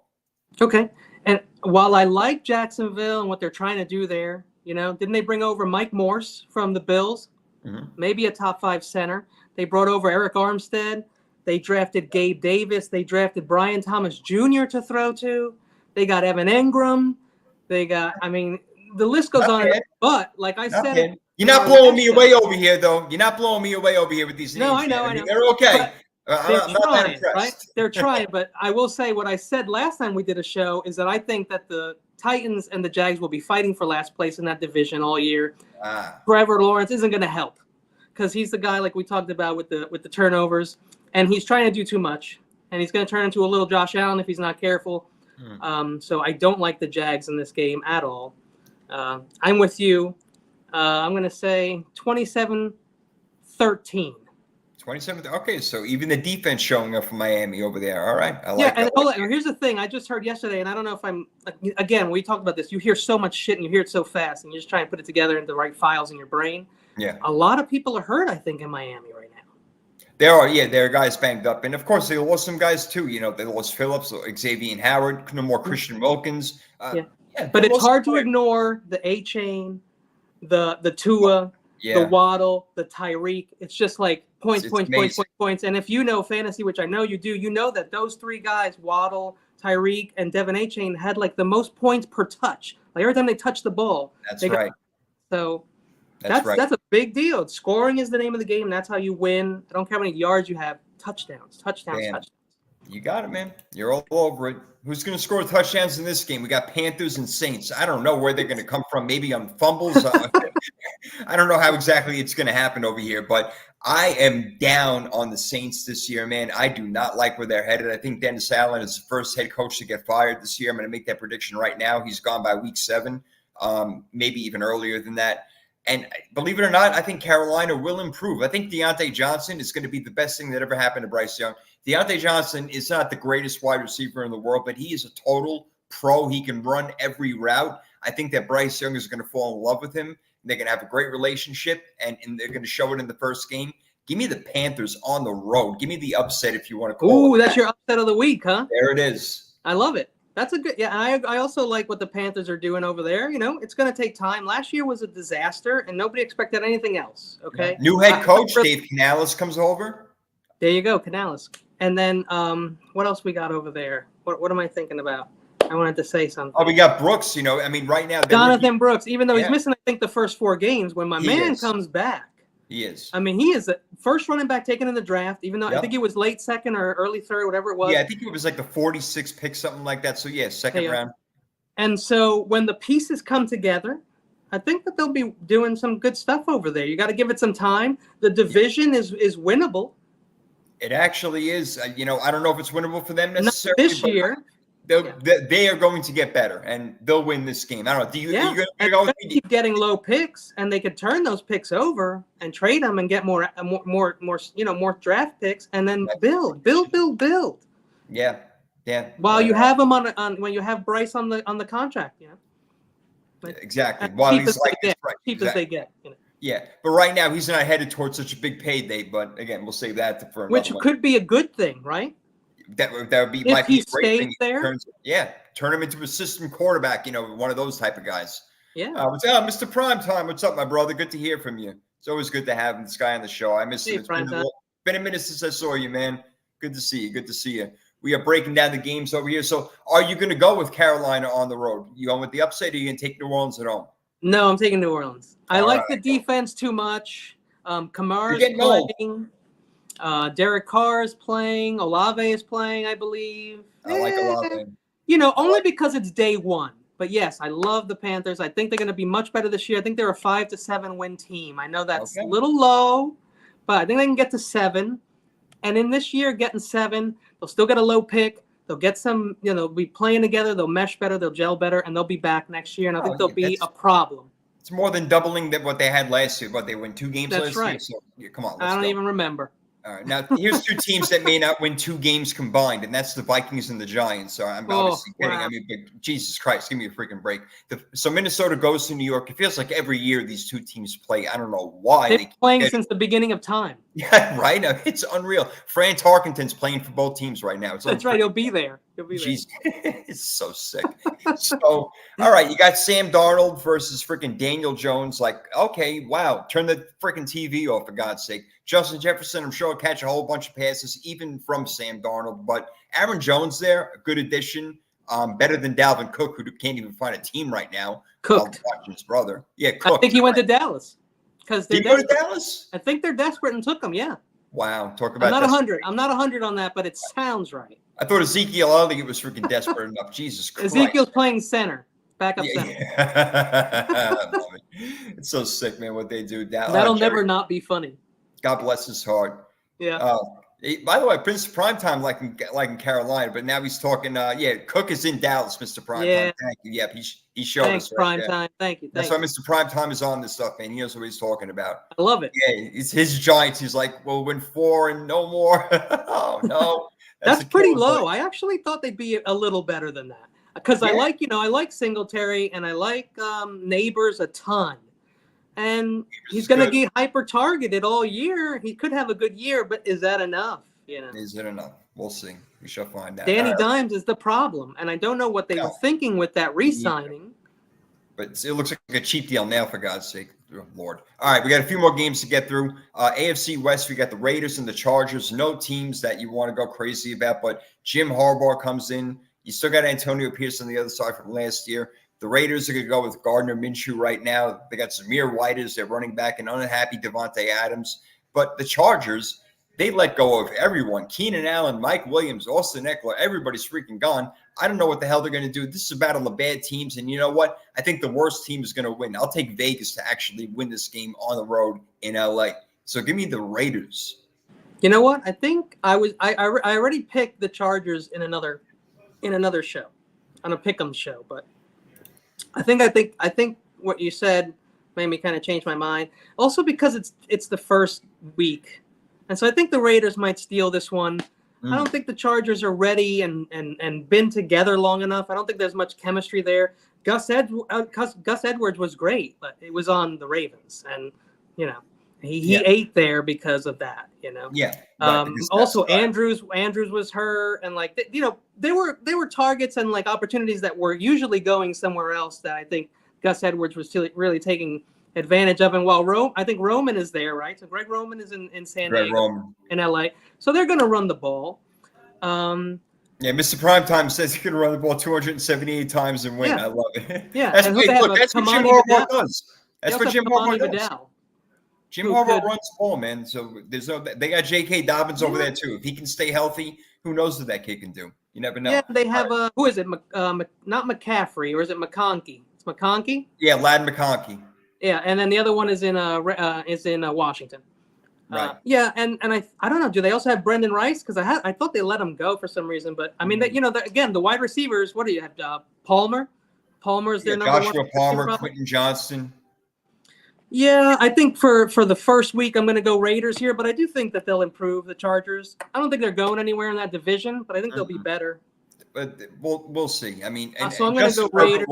Okay. And while I like Jacksonville and what they're trying to do there, didn't they bring over Mike Morse from the Bills? Mm-hmm. Maybe a top 5 center. They brought over Eric Armstead. They drafted Gabe Davis. They drafted Brian Thomas Jr. to throw to. They got Evan Engram. They got, the list goes on. But like I said, you're not blowing me away over here, though. You're not blowing me away over here with these names. No, I know. They're okay. They're trying, right? They're trying. But I will say what I said last time we did a show is that I think that the Titans and the Jags will be fighting for last place in that division all year. Trevor Lawrence isn't going to help because he's the guy like we talked about with the turnovers, and he's trying to do too much, and he's going to turn into a little Josh Allen if he's not careful. So I don't like the Jags in this game at all. I'm with you. I'm going to say 27-13. 27th. Okay, so even the defense showing up for Miami over there. All right, I Yeah, like and that. hold on. Here's the thing. I just heard yesterday, and I don't know if again, we talked about this. You hear so much shit, and you hear it so fast, and you just try and put it together into the right files in your brain. Yeah, A lot of people are hurt, I think, in Miami right now. there are. Yeah, there are guys banged up, and of course they lost some guys too. You know, they lost Phillips, Xavier Howard, no more Christian Wilkins. Yeah. Yeah, But they it's lost hard some to players. ignore the A chain, the Tua, the Yeah, Waddle, the Tyreek. It's just like points, It's points, points, amazing. points, points. And if you know fantasy, which I know you do, you know that those three guys, Waddle, Tyreek, and Devin A chain, had like the most points per touch. Like every time they touch the ball, that's they got- right. so That's right. that's a big deal. Scoring is the name of the game. That's how you win. I don't care how many yards you have. Touchdowns, touchdowns, Man. touchdowns. You got it, man. You're all over it. Who's going to score touchdowns in this game? We got Panthers and Saints. I don't know where they're going to come from. Maybe on fumbles. I don't know how exactly it's going to happen over here, but I am down on the Saints this year, man. I do not like where they're headed. I think Dennis Allen is the first head coach to get fired this year. I'm going to make that prediction right now. He's gone by week 7, maybe even earlier than that. And believe it or not, I think Carolina will improve. I think Deontay Johnson is going to be the best thing that ever happened to Bryce Young. Deontay Johnson is not the greatest wide receiver in the world, but he is a total pro. He can run every route. I think that Bryce Young is going to fall in love with him. They're going to have a great relationship, and they're going to show it in the first game. Give me the Panthers on the road. Give me the upset if you want to call it. Ooh, that's your upset of the week, huh? There it is. I love it. That's a good, yeah. I also like what the Panthers are doing over there. You know, it's going to take time. Last year was a disaster, and nobody expected anything else. Okay. New head coach Dave Canales comes over. There you go, Canales. And then what else we got over there? What am I thinking about? I wanted to say something. Oh, we got Brooks. You know, I mean, right now Jonathan Brooks, even though he's Yeah. missing, I think, the first 4 games, when my He man is. comes back, he is. I mean, he is the first running back taken in the draft, even though I Yep. think he was late second or early third, whatever it was. Yeah, I think it was like the 46th pick, something like that. So yeah, second Yeah. round. And so when the pieces come together, I think that they'll be doing some good stuff over there. You got to give it some time. The division is winnable. It actually is. You know, I don't know if it's winnable for them Not necessarily. this but year. they are going to get better, and they'll win this game. I don't know. Do you? Yeah. Are you going And to go if with they me? keep getting low picks, and they could turn those picks over and trade them and get more, more draft picks, and then build. Yeah, yeah. While you have them on when you have Bryce on the contract, you know. Exactly. As While cheap he's as they like get, right, cheap exactly. as they get, you know. Yeah, but right now he's not headed towards such a big payday. But again, we'll save that for another Which one. could be a good thing, right? That would be If might be he a great stays thing. there. Turn him into a system quarterback. You know, one of those type of guys. Yeah. Mr. Primetime, what's up, my brother? Good to hear from you. It's always good to have this guy on the show. I miss Hey, him. It's Primetime. been a minute since I saw you, man. Good to see you. Good to see you. We are breaking down the games over here. So, are you going to go with Carolina on the road? You going with the upset, or are you going to take New Orleans at home? No, I'm taking New Orleans. I All like right. the defense too much. Kamara's getting old. playing. Derek Carr is playing. Olave is playing, I believe. I like a lot. You know, only because it's day one. But yes, I love the Panthers. I think they're going to be much better this year. I think they're a 5 to 7 win team. I know that's Okay. a little low, but I think they can get to 7. And in this year, getting 7, they'll still get a low pick. They'll get some, be playing together. They'll mesh better. They'll gel better, and they'll be back next year. And I think they'll be a problem. It's more than doubling what they had last year. But they win 2 games That's last right. year. So yeah, come on, I let's don't go. even remember. All right, now here's 2 teams that may not win 2 games combined, and that's the Vikings and the Giants. So I'm obviously kidding. Wow. I mean, but Jesus Christ, give me a freaking break. So Minnesota goes to New York. It feels like every year these 2 teams play. I don't know why. They're They keep playing getting- since the beginning of time. Yeah, right. It's unreal. Fran Tarkenton's playing for both teams right now. It's That's right. He'll be there. He'll be there. Jeez, it's so sick. So, all right, you got Sam Darnold versus freaking Daniel Jones. Like, okay, wow, turn the freaking TV off for God's sake. Justin Jefferson, I'm sure will catch a whole bunch of passes, even from Sam Darnold. But Aaron Jones there, a good addition. Better than Dalvin Cook, who can't even find a team right now. Cooked. Watching his brother. Yeah, Cook. I think he went to Dallas because Did he go to Dallas? I think they're desperate and took him. Yeah. Wow, talk about I'm not that. 100. I'm not 100 on that, but it sounds right. I thought Ezekiel Elliott was freaking desperate enough. Jesus Christ. Ezekiel's playing center, backup Yeah, center. yeah. I love it. It's so sick, man, what they do. That'll never not be funny. God bless his heart. Yeah. By the way, Prince Primetime, like in Carolina, but now he's talking. Cook is in Dallas, Mr. Primetime. Yeah. Thank you. Yep, he showed Thanks, us right prime there. time. Thank you. That's why Mr. Primetime is on this stuff, man. He knows what he's talking about. I love it. Yeah, it's his Giants. He's like, we'll win 4 and no more. Oh no, That's pretty killer low. play. I actually thought they'd be a little better than that because Yeah. I like Singletary and I like Neighbors a ton. And he's going to get hyper targeted all year. He could have a good year, but is that enough? Is it enough? We'll see. We shall find out. Danny Dimes is the problem, and I don't know what they were thinking with that re-signing. But it looks like a cheap deal now, for God's sake. Oh, Lord. All right, we got a few more games to get through. AFC West, we got the Raiders and the Chargers. No teams that you want to go crazy about, but Jim Harbaugh comes in. You still got Antonio Pierce on the other side from last year. The Raiders are going to go with Gardner Minshew right now. They got Zamir White as their running back and unhappy Devontae Adams. But the Chargers, they let go of everyone. Keenan Allen, Mike Williams, Austin Eckler, everybody's freaking gone. I don't know what the hell they're going to do. This is a battle of bad teams. And you know what? I think the worst team is going to win. I'll take Vegas to actually win this game on the road in LA. So give me the Raiders. You know what? I think I already picked the Chargers in another show, on a pick'em show, but I think what you said made me kind of change my mind. Also because it's the first week. And so I think the Raiders might steal this one. I don't think the Chargers are ready and been together long enough. I don't think there's much chemistry there. Gus Edwards was great, but it was on the Ravens, and he ate there because of that. Yeah. Also, Andrews was hurt, and there were targets and opportunities that were usually going somewhere else that I think Gus Edwards was really taking advantage of. And while I think Roman is there, right? So Greg Roman is in San Diego, in LA. So they're going to run the ball. Mr. Primetime says he's going to run the ball 278 times and win. Yeah. I love it. Yeah, that's what Jim Harbaugh does. That's what Jim Harbaugh does. Jim Harbaugh runs the ball, man. So they got J.K. Dobbins over there too. If he can stay healthy, who knows what that kid can do? You never know. Yeah, they have who is it? Not McCaffrey, or is it McConkey? It's McConkey. Yeah, Lad McConkey. Yeah, and then the other one is in Washington. Right. And I don't know. Do they also have Brendan Rice? Because I thought they let him go for some reason. But I mean, again, the wide receivers. What do you have? Palmer. Palmer's their number Joshua one. Palmer, Quentin Johnston. Yeah, I think for the first week I'm going to go Raiders here, but I do think that they'll improve the Chargers. I don't think they're going anywhere in that division, but I think they'll be better. But we'll see. I mean, so I'm going to go Raiders.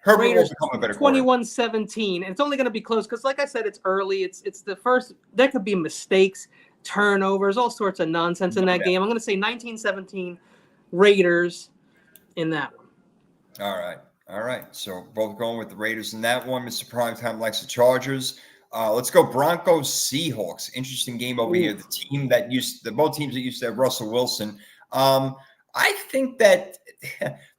Herbert will become a better 21-17, and it's only going to be close because, like I said, it's early. It's the first. There could be mistakes, turnovers, all sorts of nonsense in that game. I'm going to say 19-17 Raiders in that one. All right. So both going with the Raiders in that one. Mr. Primetime likes the Chargers. Let's go Broncos Seahawks. Interesting game over here. Both teams that used to have Russell Wilson. I think that.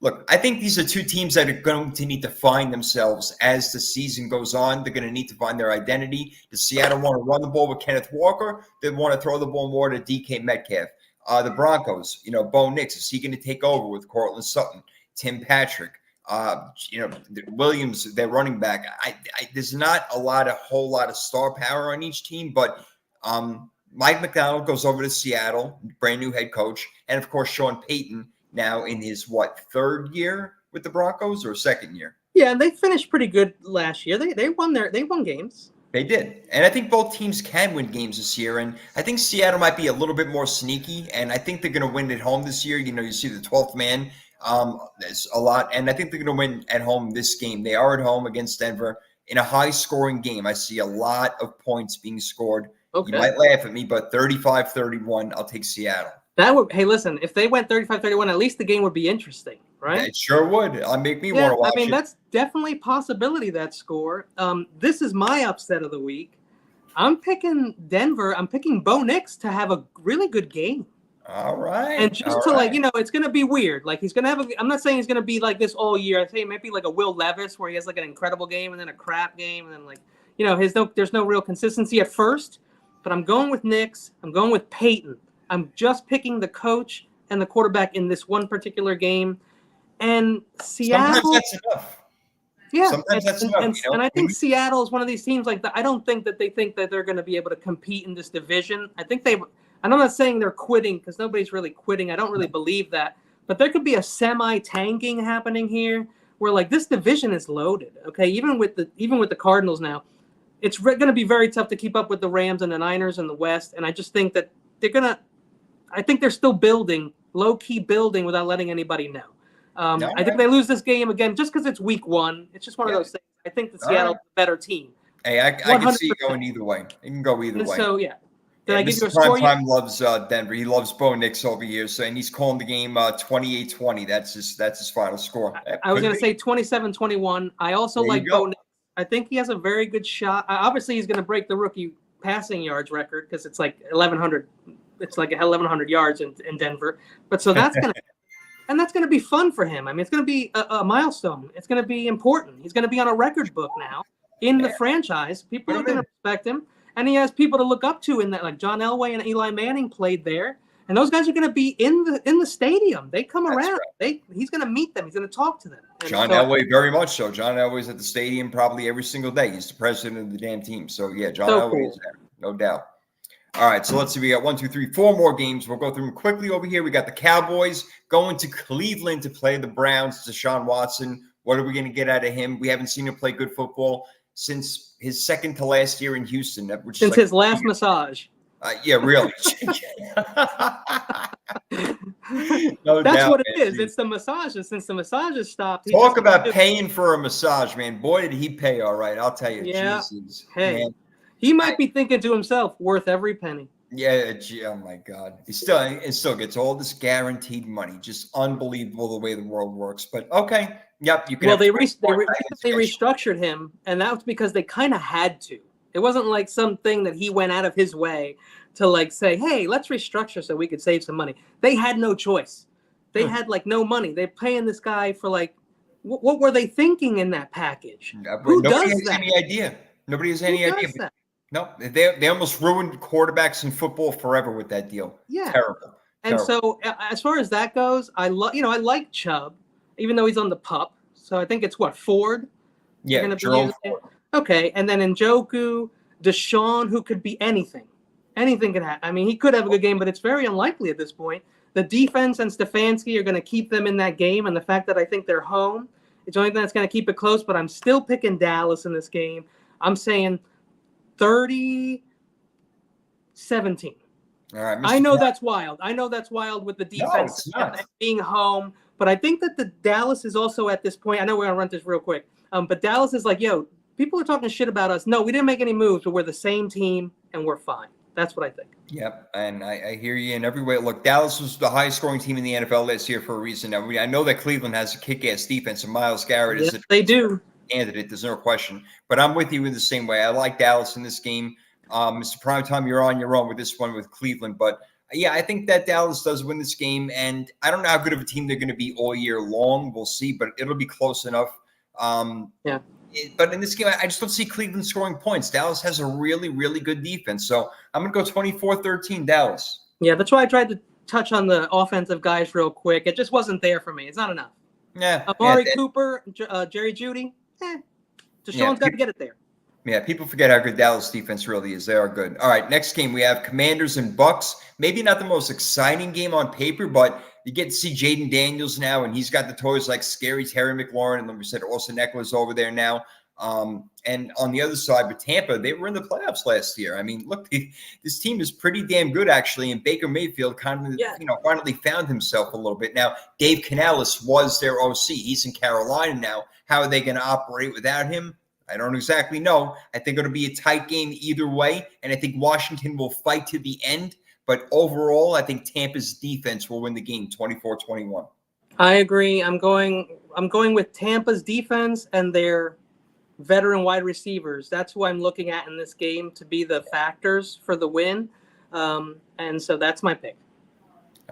Look, I think these are two teams that are going to need to find themselves as the season goes on. They're going to need to find their identity. Does Seattle want to run the ball with Kenneth Walker? They want to throw the ball more to DK Metcalf. The Broncos, Bo Nix, is he going to take over with Cortland Sutton, Tim Patrick, Williams, their running back? There's not a whole lot of star power on each team, but Mike McDonald goes over to Seattle, brand new head coach, and of course Sean Payton. Now in his third year with the Broncos or second year? Yeah, and they finished pretty good last year. They won games. They did. And I think both teams can win games this year. And I think Seattle might be a little bit more sneaky. And I think they're going to win at home this year. You see the 12th man. There's a lot. And I think they're going to win at home this game. They are at home against Denver in a high-scoring game. I see a lot of points being scored. Okay. You might laugh at me, but 35-31, I'll take Seattle. Hey, listen, if they went 35-31, at least the game would be interesting, right? It sure would. It'll make me want to watch it. I mean, that's definitely a possibility, that score. This is my upset of the week. I'm picking Denver. I'm picking Bo Nix to have a really good game. All right. And just it's going to be weird. He's going to have I'm not saying he's going to be like this all year. I say it might be like a Will Levis where he has an incredible game and then a crap game. And then there's no real consistency at first. But I'm going with Nix. I'm going with Peyton. I'm just picking the coach and the quarterback in this one particular game. And Seattle. Sometimes that's enough. Yeah. Sometimes that's enough. And I think Seattle is one of these teams I don't think that they think that they're going to be able to compete in this division. I think and I'm not saying they're quitting because nobody's really quitting. I don't really believe that, but there could be a semi-tanking happening here where like this division is loaded. Okay, even with the Cardinals now, it's going to be very tough to keep up with the Rams and the Niners in the West, and I just think that I think they're still building, low-key building without letting anybody know. I think they lose this game again just because it's week 1. It's just one of those things. I think the Seattle's a better team. Hey, I can see it going either way. It can go either way. So, yeah. Did I give you a Mr. score? Primetime loves Denver. He loves Bo Nix over here, so and he's calling the game 28-20. That's his final score. I was going to say 27-21. I also like Bo Nix. I think he has a very good shot. Obviously, he's going to break the rookie passing yards record because it's like 1,100. It's like 1,100 yards in Denver. But so that's going to and that's going to be fun for him. I mean, it's going to be a milestone. It's going to be important. He's going to be on a record book now in the franchise. People are going to respect him. And he has people to look up to in that, like John Elway and Eli Manning played there. And those guys are going to be in the stadium. They come around. Right. He's going to meet them. He's going to talk to them. And John Elway, very much so. John Elway's at the stadium probably every single day. He's the president of the damn team. So, yeah, John Elway is there. No doubt. All right, so let's see. We got 1, 2, 3, 4 more games. We'll go through them quickly over here. We got the Cowboys going to Cleveland to play the Browns. Deshaun Watson. What are we going to get out of him? We haven't seen him play good football since his second to last year in Houston. Since his last massage. Yeah, really. No That's doubt, what it man. is. It's the massages. Since the massages stopped. Talk about paying for a massage, man. Boy, did he pay all right. I'll tell you. Yeah. Jesus, hey, man. He might be thinking to himself, worth every penny. Yeah, oh my God. He still gets all this guaranteed money. Just unbelievable the way the world works. But okay. Yep. You can. Well, they restructured him, and that was because they kind of had to. It wasn't like something that he went out of his way to like say, hey, let's restructure so we could save some money. They had no choice. They had like no money. They're paying this guy for like, what were they thinking in that package? Who Nobody does has that? any idea. Nobody has any idea. That? No, they almost ruined quarterbacks in football forever with that deal. Yeah. Terrible. And so as far as that goes, I like Chubb, even though he's on the pup. So I think it's Ford? Yeah, Jerome Ford. Okay, and then Njoku, Deshaun, who could be anything. Anything can happen. I mean, he could have a good game, but it's very unlikely at this point. The defense and Stefanski are going to keep them in that game, and the fact that I think they're home, it's the only thing that's going to keep it close, but I'm still picking Dallas in this game. I'm saying 30-17. All right, I know that's wild. I know that's wild with the defense and being home, but I think that the Dallas is also at this point. I know we're gonna run this real quick, but Dallas is like, yo, people are talking shit about us. No, we didn't make any moves, but we're the same team and we're fine. That's what I think. Yep, and I hear you in every way. Look, Dallas was the highest scoring team in the NFL last year for a reason. Now, I know that Cleveland has a kick-ass defense, and Myles Garrett is they do. Candidate. There's no question. But I'm with you in the same way. I like Dallas in this game. Mr. Primetime, you're on your own with this one with Cleveland. But, yeah, I think that Dallas does win this game. And I don't know how good of a team they're going to be all year long. We'll see, but it'll be close enough. Yeah. But in this game, I just don't see Cleveland scoring points. Dallas has a really, really good defense. So I'm going to go 24-13 Dallas. Yeah, that's why I tried to touch on the offensive guys real quick. It just wasn't there for me. It's not enough. Yeah. Amari Cooper, Jerry Jeudy, Deshaun's got to get it there. Yeah, people forget how good Dallas defense really is. They are good. All right, next game we have Commanders and Bucks. Maybe not the most exciting game on paper, but you get to see Jaden Daniels now, and he's got the toys like scary Terry McLaurin, and like we said, Austin Eckler's over there now. And on the other side with Tampa, they were in the playoffs last year. I mean, look, this team is pretty damn good, actually, and Baker Mayfield kind of, finally found himself a little bit. Now, Dave Canales was their OC. He's in Carolina now. How are they going to operate without him? I don't exactly know. I think it'll be a tight game either way, and I think Washington will fight to the end. But overall, I think Tampa's defense will win the game 24-21. I agree. I'm going with Tampa's defense and their veteran wide receivers. That's who I'm looking at in this game to be the factors for the win. And so that's my pick.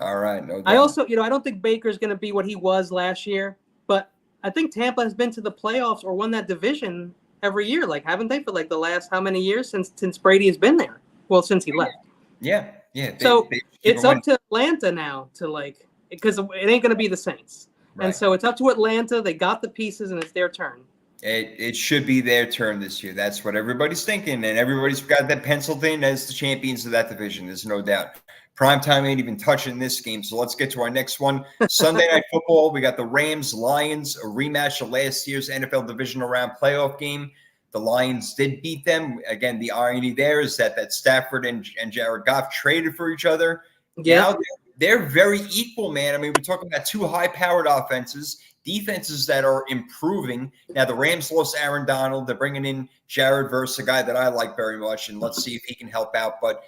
All right. No doubt. I also, I don't think Baker's going to be what he was last year, but I think Tampa has been to the playoffs or won that division every year. Like, haven't they for like the last how many years since Brady has been there? Well, since he left. Yeah. So it's up to Atlanta now to because it ain't going to be the Saints. Right. And so it's up to Atlanta. They got the pieces and it's their turn. It should be their turn this year. That's what everybody's thinking, and everybody's got that penciled in as the champions of that division. There's no doubt. Primetime ain't even touching this game, so let's get to our next one. Sunday Night Football, we got the Rams-Lions, a rematch of last year's NFL Divisional Round playoff game. The Lions did beat them. Again, the irony there is that Stafford and Jared Goff traded for each other. Yeah. Now they're very equal, man. I mean, we're talking about two high-powered offenses, defenses that are improving. Now, the Rams lost Aaron Donald. They're bringing in Jared Verse, a guy that I like very much, and let's see if he can help out. But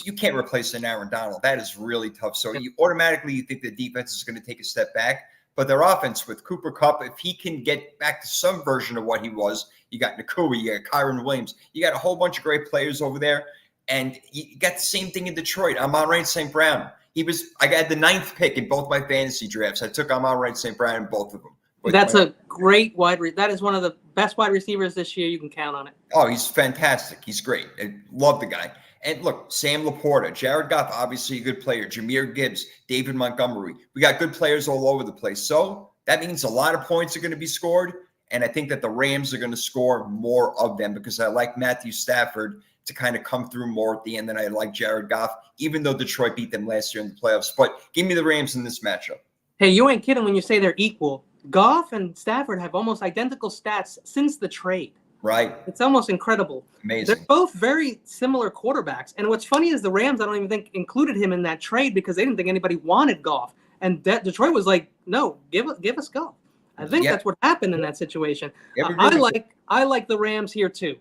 you can't replace an Aaron Donald. That is really tough. So you think the defense is going to take a step back. But their offense with Cooper Kupp, if he can get back to some version of what he was, you got Nakua, you got Kyron Williams, you got a whole bunch of great players over there. And you got the same thing in Detroit. Amon-Ra St. Brown. I got the 9th pick in both my fantasy drafts. I took Amon-Ra St. Brown in both of them. That's a great that is one of the best wide receivers this year. You can count on it. Oh, he's fantastic. He's great. I love the guy. And look, Sam Laporta, Jared Goff, obviously a good player. Jahmyr Gibbs, David Montgomery. We got good players all over the place. So that means a lot of points are going to be scored. And I think that the Rams are going to score more of them because I like Matthew Stafford to kind of come through more at the end than I like Jared Goff, even though Detroit beat them last year in the playoffs. But give me the Rams in this matchup. Hey, you ain't kidding when you say they're equal. Goff and Stafford have almost identical stats since the trade. Right. It's almost incredible. Amazing. They're both very similar quarterbacks. And what's funny is the Rams, I don't even think, included him in that trade because they didn't think anybody wanted Goff. And Detroit was like, no, give us Goff. I think that's what happened in that situation. I like the Rams here too.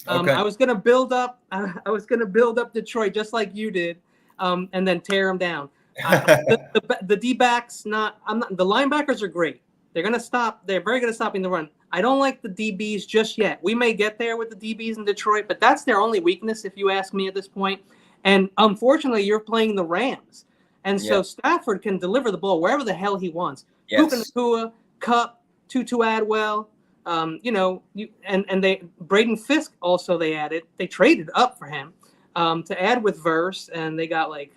Okay. I was gonna build up Detroit just like you did, and then tear them down. The D-backs, the linebackers are great. They're very good at stopping the run. I don't like the DBs just yet. We may get there with the DBs in Detroit, but that's their only weakness, if you ask me at this point. And unfortunately, you're playing the Rams. And so Stafford can deliver the ball wherever the hell he wants. Puka Nacua, Kupp, Tutu Atwell, Braden Fisk also they traded up for him to add with Verse, and they got I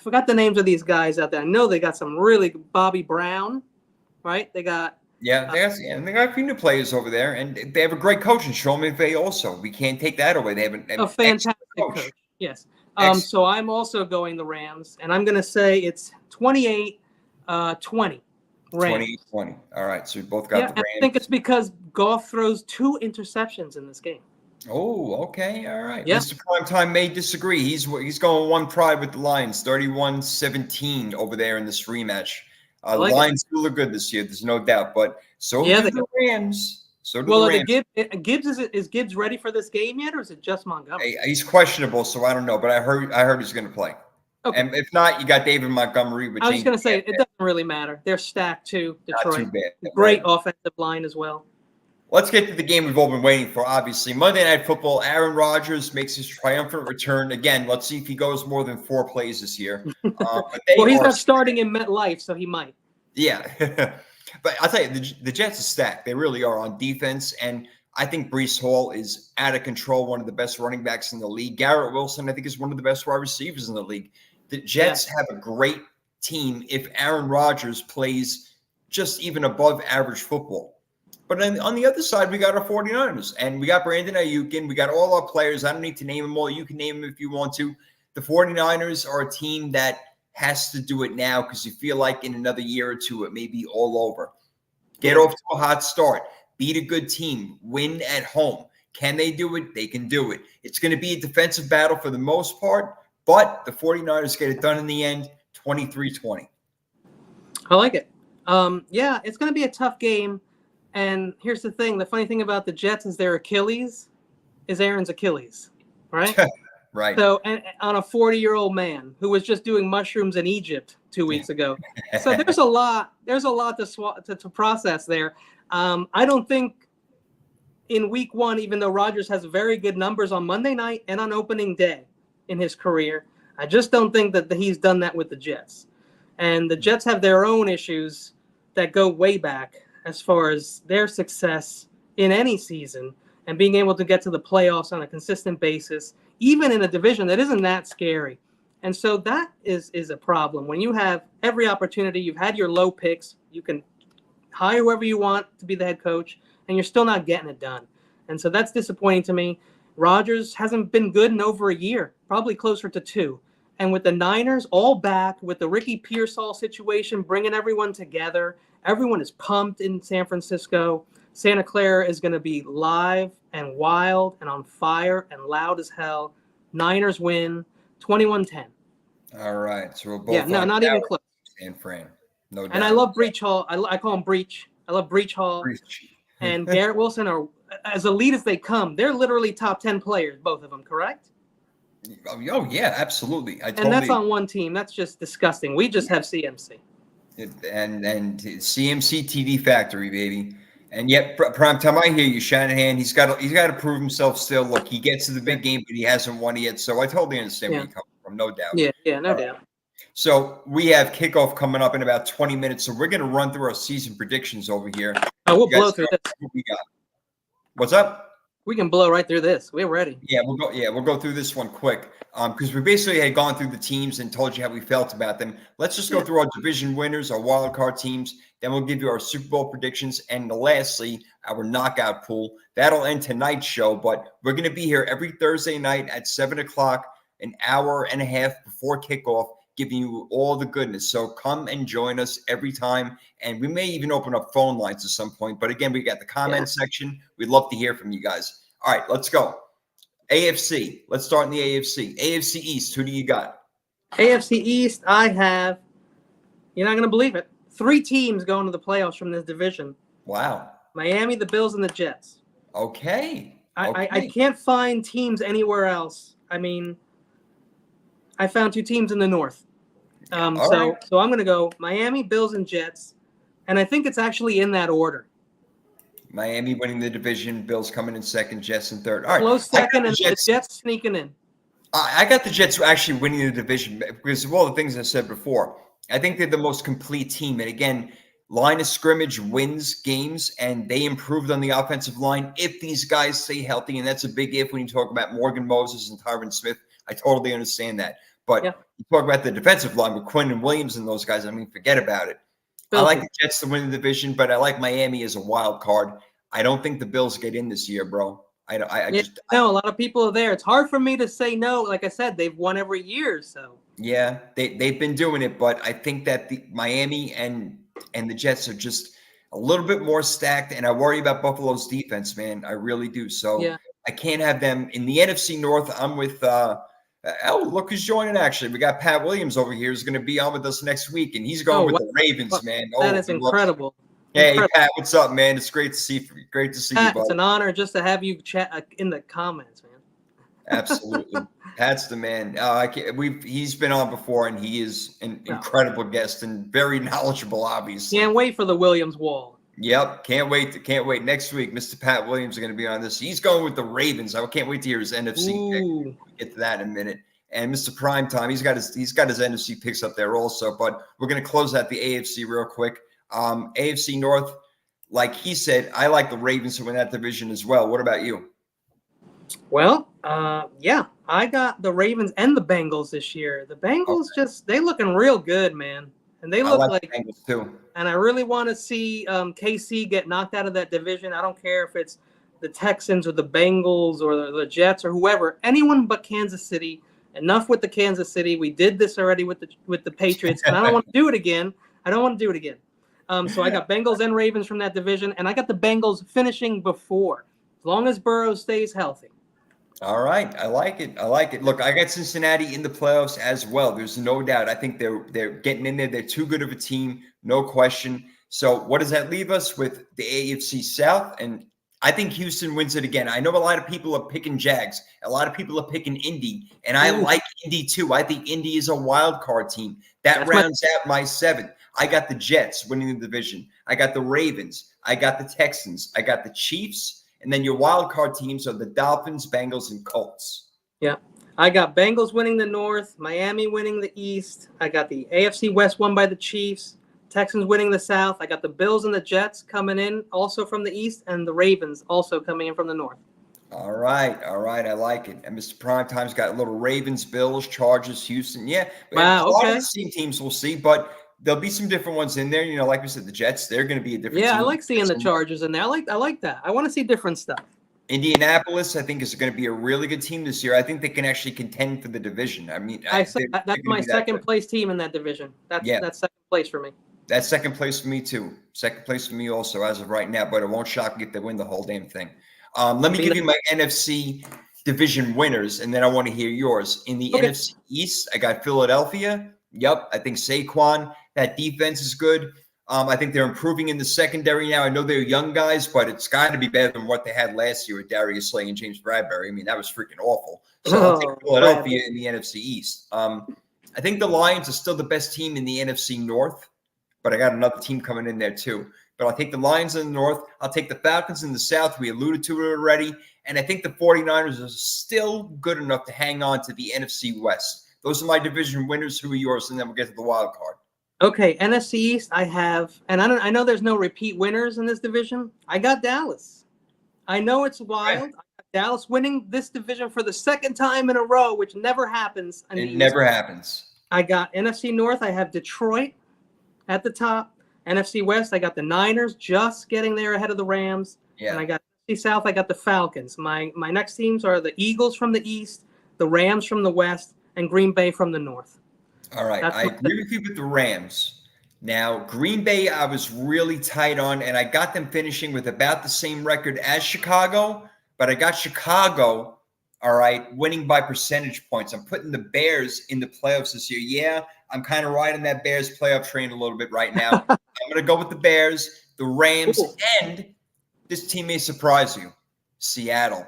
forgot the names of these guys out there. I know they got some really Bobby Brown, right? They got they got a few new players over there, and they have a great coach in Sean McVay also. We can't take that away. They have a fantastic coach. Yes. So I'm also going the Rams, and I'm going to say it's 28-20. Rams. 28-20. All right, so we both got the Rams. I think it's because Goff throws 2 interceptions in this game. Oh, okay. All right. Yeah. Mr. Primetime may disagree. He's going one pride with the Lions, 31-17 over there in this rematch. The Lions do look good this year, there's no doubt, but do the Rams. So do the Rams. Is Gibbs ready for this game yet, or is it just Montgomery? He's questionable, so I don't know, but I heard he's going to play. Okay. And if not, you got David Montgomery. I was going to say, it doesn't really matter. They're stacked too, Detroit. Not too bad. Great offensive line as well. Let's get to the game we've all been waiting for, obviously. Monday Night Football, Aaron Rodgers makes his triumphant return. Again, let's see if he goes more than 4 plays this year. He's not starting in MetLife, so he might. Yeah. But I'll tell you, the Jets are stacked. They really are on defense, and I think Breece Hall is out of control, one of the best running backs in the league. Garrett Wilson, I think, is one of the best wide receivers in the league. The Jets have a great team if Aaron Rodgers plays just even above average football. But on the other side, we got our 49ers, and we got Brandon Ayuk, we got all our players. I don't need to name them all. You can name them if you want to. The 49ers are a team that has to do it now because you feel like in another year or two, it may be all over. Get off to a hot start. Beat a good team. Win at home. Can they do it? They can do it. It's going to be a defensive battle for the most part, but the 49ers get it done in the end, 23-20. I like it. It's going to be a tough game. And here's the thing. The funny thing about the Jets is their Achilles is Aaron's Achilles, right? Right. So and on a 40-year-old man who was just doing mushrooms in Egypt 2 weeks ago. So there's a lot to process there. I don't think in week 1, even though Rodgers has very good numbers on Monday night and on opening day in his career, I just don't think that he's done that with the Jets. And the Jets have their own issues that go way back as far as their success in any season and being able to get to the playoffs on a consistent basis, even in a division that isn't that scary. And so that is a problem. When you have every opportunity, you've had your low picks, you can hire whoever you want to be the head coach. and you're still not getting it done. And so that's disappointing to me. Rodgers hasn't been good in over a year, probably closer to 2. And with the Niners all back, with the Ricky Pearsall situation, bringing everyone together, everyone is pumped in San Francisco. Santa Clara is going to be live and wild and on fire and loud as hell. Niners win 21-10. All right. So we're both Yeah, no, not even close. San Fran. No doubt. And I love Breach Hall. I call him Breach. I love Breach Hall. Breach. And Garrett Wilson are as elite as they come. They're literally top 10 players, both of them, correct? Oh, yeah, absolutely. And that's on one team. That's just disgusting. We just have CMC. And CMC TD Factory, baby. And yet, prime time, I hear you, Shanahan. He's got to prove himself still. Look, he gets to the big game, but he hasn't won yet. So I totally understand where you come from, no doubt. Yeah, no doubt. So we have kickoff coming up in about 20 minutes. So we're going to run through our season predictions over here. Oh, we'll blow through this. What we got? What's up? We can blow right through this. We're ready. Yeah, we'll go through this one quick. Because we basically had gone through the teams and told you how we felt about them. Let's just go through our division winners, our wild card teams. Then we'll give you our Super Bowl predictions. And lastly, our knockout pool. That'll end tonight's show. But we're going to be here every Thursday night at 7 o'clock, an hour and a half before kickoff, giving you all the goodness. So come and join us every time. And we may even open up phone lines at some point. But again, we got the comment section. We'd love to hear from you guys. All right, let's go. AFC. Let's start in the AFC. AFC East. Who do you got? AFC East, I have, you're not going to believe it, 3 teams going to the playoffs from this division. Wow. Miami, the Bills, and the Jets. Okay. I can't find teams anywhere else. I mean, I found 2 teams in the North. So I'm going to go Miami, Bills, and Jets. And I think it's actually in that order. Miami winning the division, Bills coming in second, Jets in third. All right. Close second, and the Jets sneaking in. I got the Jets actually winning the division because of all the things I said before. I think they're the most complete team. And again, line of scrimmage wins games, and they improved on the offensive line if these guys stay healthy. And that's a big if when you talk about Morgan Moses and Tyron Smith. I totally understand that. But you talk about the defensive line with Quinnen Williams and those guys, I mean, forget about it. I like the Jets to win the division, but I like Miami as a wild card. I don't think the Bills get in this year, bro. I know a lot of people are there. It's hard for me to say no. Like I said, they've won every year, so yeah, they've been doing it, but I think that the Miami and the Jets are just a little bit more stacked, and I worry about Buffalo's defense, man. I really do. So I can't have them in the NFC North. I'm with look who's joining. Actually, we got Pat Williams over here. Who's going to be on with us next week, and he's going with the Ravens, man. That is incredible. Hey, Pat, what's up, man? It's great to see you. Great to see you, buddy. It's an honor just to have you chat in the comments, man. Absolutely. Pat's the man. He's been on before, and he is an incredible guest and very knowledgeable, obviously. Can't wait for the Williams wall. Yep. Can't wait. Next week, Mr. Pat Williams is going to be on this. He's going with the Ravens. I can't wait to hear his NFC pick. We'll get to that in a minute. And Mr. Primetime, he's got his NFC picks up there also. But we're going to close out the AFC real quick. AFC North, like he said, I like the Ravens to win that division as well. What about you? Well, I got the Ravens and the Bengals this year. The Bengals they looking real good, man. And they look like the Bengals too. And I really want to see KC get knocked out of that division. I don't care if it's the Texans or the Bengals or the Jets or whoever, anyone but Kansas City. Enough with the Kansas City. We did this already with the Patriots, and I don't want to do it again. So I got Bengals and Ravens from that division, and I got the Bengals finishing before, as long as Burrow stays healthy. All right. I like it. Look, I got Cincinnati in the playoffs as well. There's no doubt. I think they're getting in there. They're too good of a team, no question. So what does that leave us with the AFC South? And I think Houston wins it again. I know a lot of people are picking Jags. A lot of people are picking Indy, and I like Indy too. I think Indy is a wild card team. That rounds out my 7. I got the Jets winning the division. I got the Ravens. I got the Texans. I got the Chiefs. And then your wild card teams are the Dolphins, Bengals, and Colts. Yeah. I got Bengals winning the North, Miami winning the East. I got the AFC West won by the Chiefs, Texans winning the South. I got the Bills and the Jets coming in also from the East, and the Ravens also coming in from the North. All right. I like it. And Mr. Primetime's got a little Ravens, Bills, Chargers, Houston. Yeah. Wow, a lot of the same teams we'll see, but there'll be some different ones in there. You know, like we said, the Jets, they're going to be a different Yeah, team. I like seeing the Chargers in there. I like that. I want to see different stuff. Indianapolis, I think, is going to be a really good team this year. I think they can actually contend for the division. I mean, That's my second place team in that division. That's second place for me. That's second place for me too. Second place for me also as of right now, but it won't shock me if they win the whole damn thing. Let me give you my NFC division winners, and then I want to hear yours. In the NFC East, I got Philadelphia. Yep, I think Saquon. That defense is good. I think they're improving in the secondary now. I know they're young guys, but it's got to be better than what they had last year with Darius Slay and James Bradbury. I mean, that was freaking awful. So I'll take Philadelphia in the NFC East. I think the Lions are still the best team in the NFC North, but I got another team coming in there too. But I'll take the Lions in the North. I'll take the Falcons in the South. We alluded to it already. And I think the 49ers are still good enough to hang on to the NFC West. Those are my division winners. Who are yours? And then we'll get to the wild card. Okay, NFC East, I have, and I know there's no repeat winners in this division. I got Dallas. I know it's wild. I got Dallas winning this division for the second time in a row, which never happens. It never happens. I got NFC North. I have Detroit at the top. NFC West, I got the Niners just getting there ahead of the Rams. Yeah. And I got NFC South, I got the Falcons. My next teams are the Eagles from the East, the Rams from the West, and Green Bay from the North. All right. I agree with you with the Rams. Now, Green Bay, I was really tight on, and I got them finishing with about the same record as Chicago, but I got Chicago, all right, winning by percentage points. I'm putting the Bears in the playoffs this year. Yeah, I'm kind of riding that Bears playoff train a little bit right now. I'm going to go with the Bears, the Rams, and this team may surprise you, Seattle.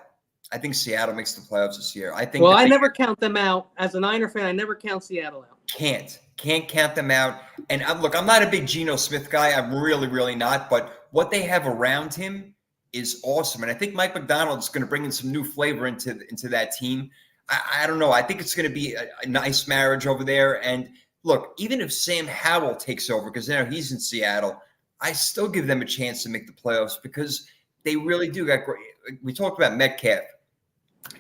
I think Seattle makes the playoffs this year. I think. Well, I never count them out. As a Niner fan, I never count Seattle out. Can't count them out. And look, I'm not a big Geno Smith guy. I'm really not. But what they have around him is awesome. And I think Mike Macdonald is going to bring in some new flavor into that team. I don't know. I think it's going to be a nice marriage over there. And look, even if Sam Howell takes over, because now he's in Seattle, I still give them a chance to make the playoffs because they really do got great. We talked about Metcalf.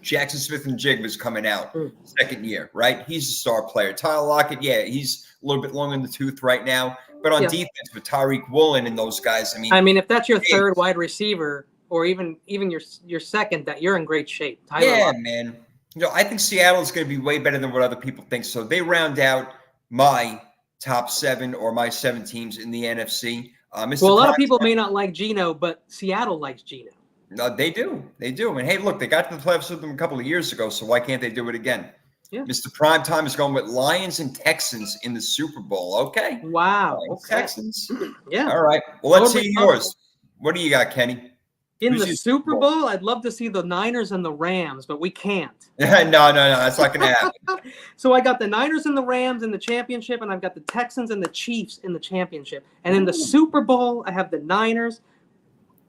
Jackson Smith-Njigba's coming out second year, right? He's a star player. Tyler Lockett, yeah, he's a little bit long in the tooth right now. But on defense with Tariq Woolen and those guys, I mean, if that's your third wide receiver or even your second, that you're in great shape. Tyler Lockett. Man. You know, I think Seattle is going to be way better than what other people think. So they round out my top 7 or my 7 teams in the NFC. A lot of people may not like Geno, but Seattle likes Geno. No, they do. They do. And hey, look, they got to the playoffs with them a couple of years ago, so why can't they do it again? Yeah. Mr. Primetime is going with Lions and Texans in the Super Bowl. Okay. Wow. Texans. Yeah. All right. Well, let's see yours. What do you got, Kenny? In the Super Bowl, I'd love to see the Niners and the Rams, but we can't. No. That's not going to happen. So I got the Niners and the Rams in the championship, and I've got the Texans and the Chiefs in the championship. And in the Super Bowl, I have the Niners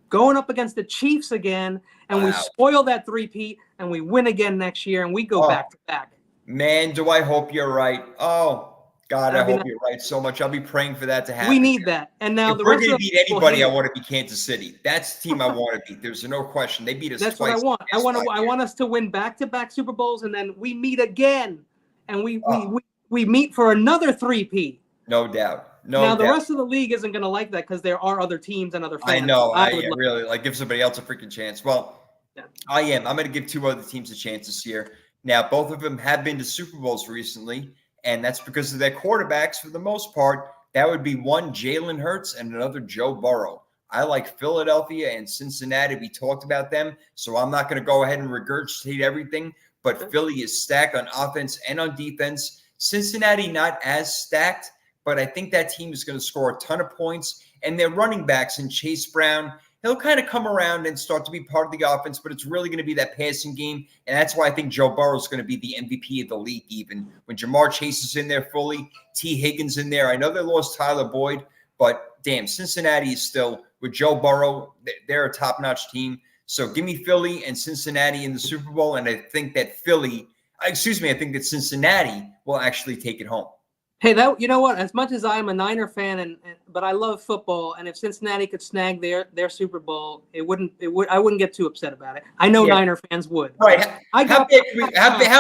going up against the Chiefs again, and we spoil that three-peat, and we win again next year, and we go back to back. Man, do I hope you're right. Oh, God, I hope you're right so much. I'll be praying for that to happen. We need that. And now if we're going to beat anybody, I want to be Kansas City. That's the team I want to beat. There's no question. They beat us twice. That's what I want. I want us to win back-to-back Super Bowls, and then we meet again, and we meet for another three-peat. No doubt. Now, the rest of the league isn't going to like that because there are other teams and other fans. I know. I really give somebody else a freaking chance. Well, I am. I'm going to give 2 other teams a chance this year. Now, both of them have been to Super Bowls recently, and that's because of their quarterbacks for the most part. That would be one Jalen Hurts and another Joe Burrow. I like Philadelphia and Cincinnati. We talked about them, so I'm not going to go ahead and regurgitate everything, but Philly is stacked on offense and on defense. Cincinnati not as stacked, but I think that team is going to score a ton of points. And their running backs in Chase Brown, he'll kind of come around and start to be part of the offense, but it's really going to be that passing game. And that's why I think Joe Burrow is going to be the MVP of the league, even when Jamar Chase is in there fully, T. Higgins in there. I know they lost Tyler Boyd, but damn, Cincinnati is still with Joe Burrow. They're a top-notch team. So give me Philly and Cincinnati in the Super Bowl. And I think that Cincinnati will actually take it home. Hey, that you know what? As much as I'm a Niner fan, but I love football, and if Cincinnati could snag their Super Bowl, I wouldn't get too upset about it. I know Yeah. Niner fans would. Right. I How got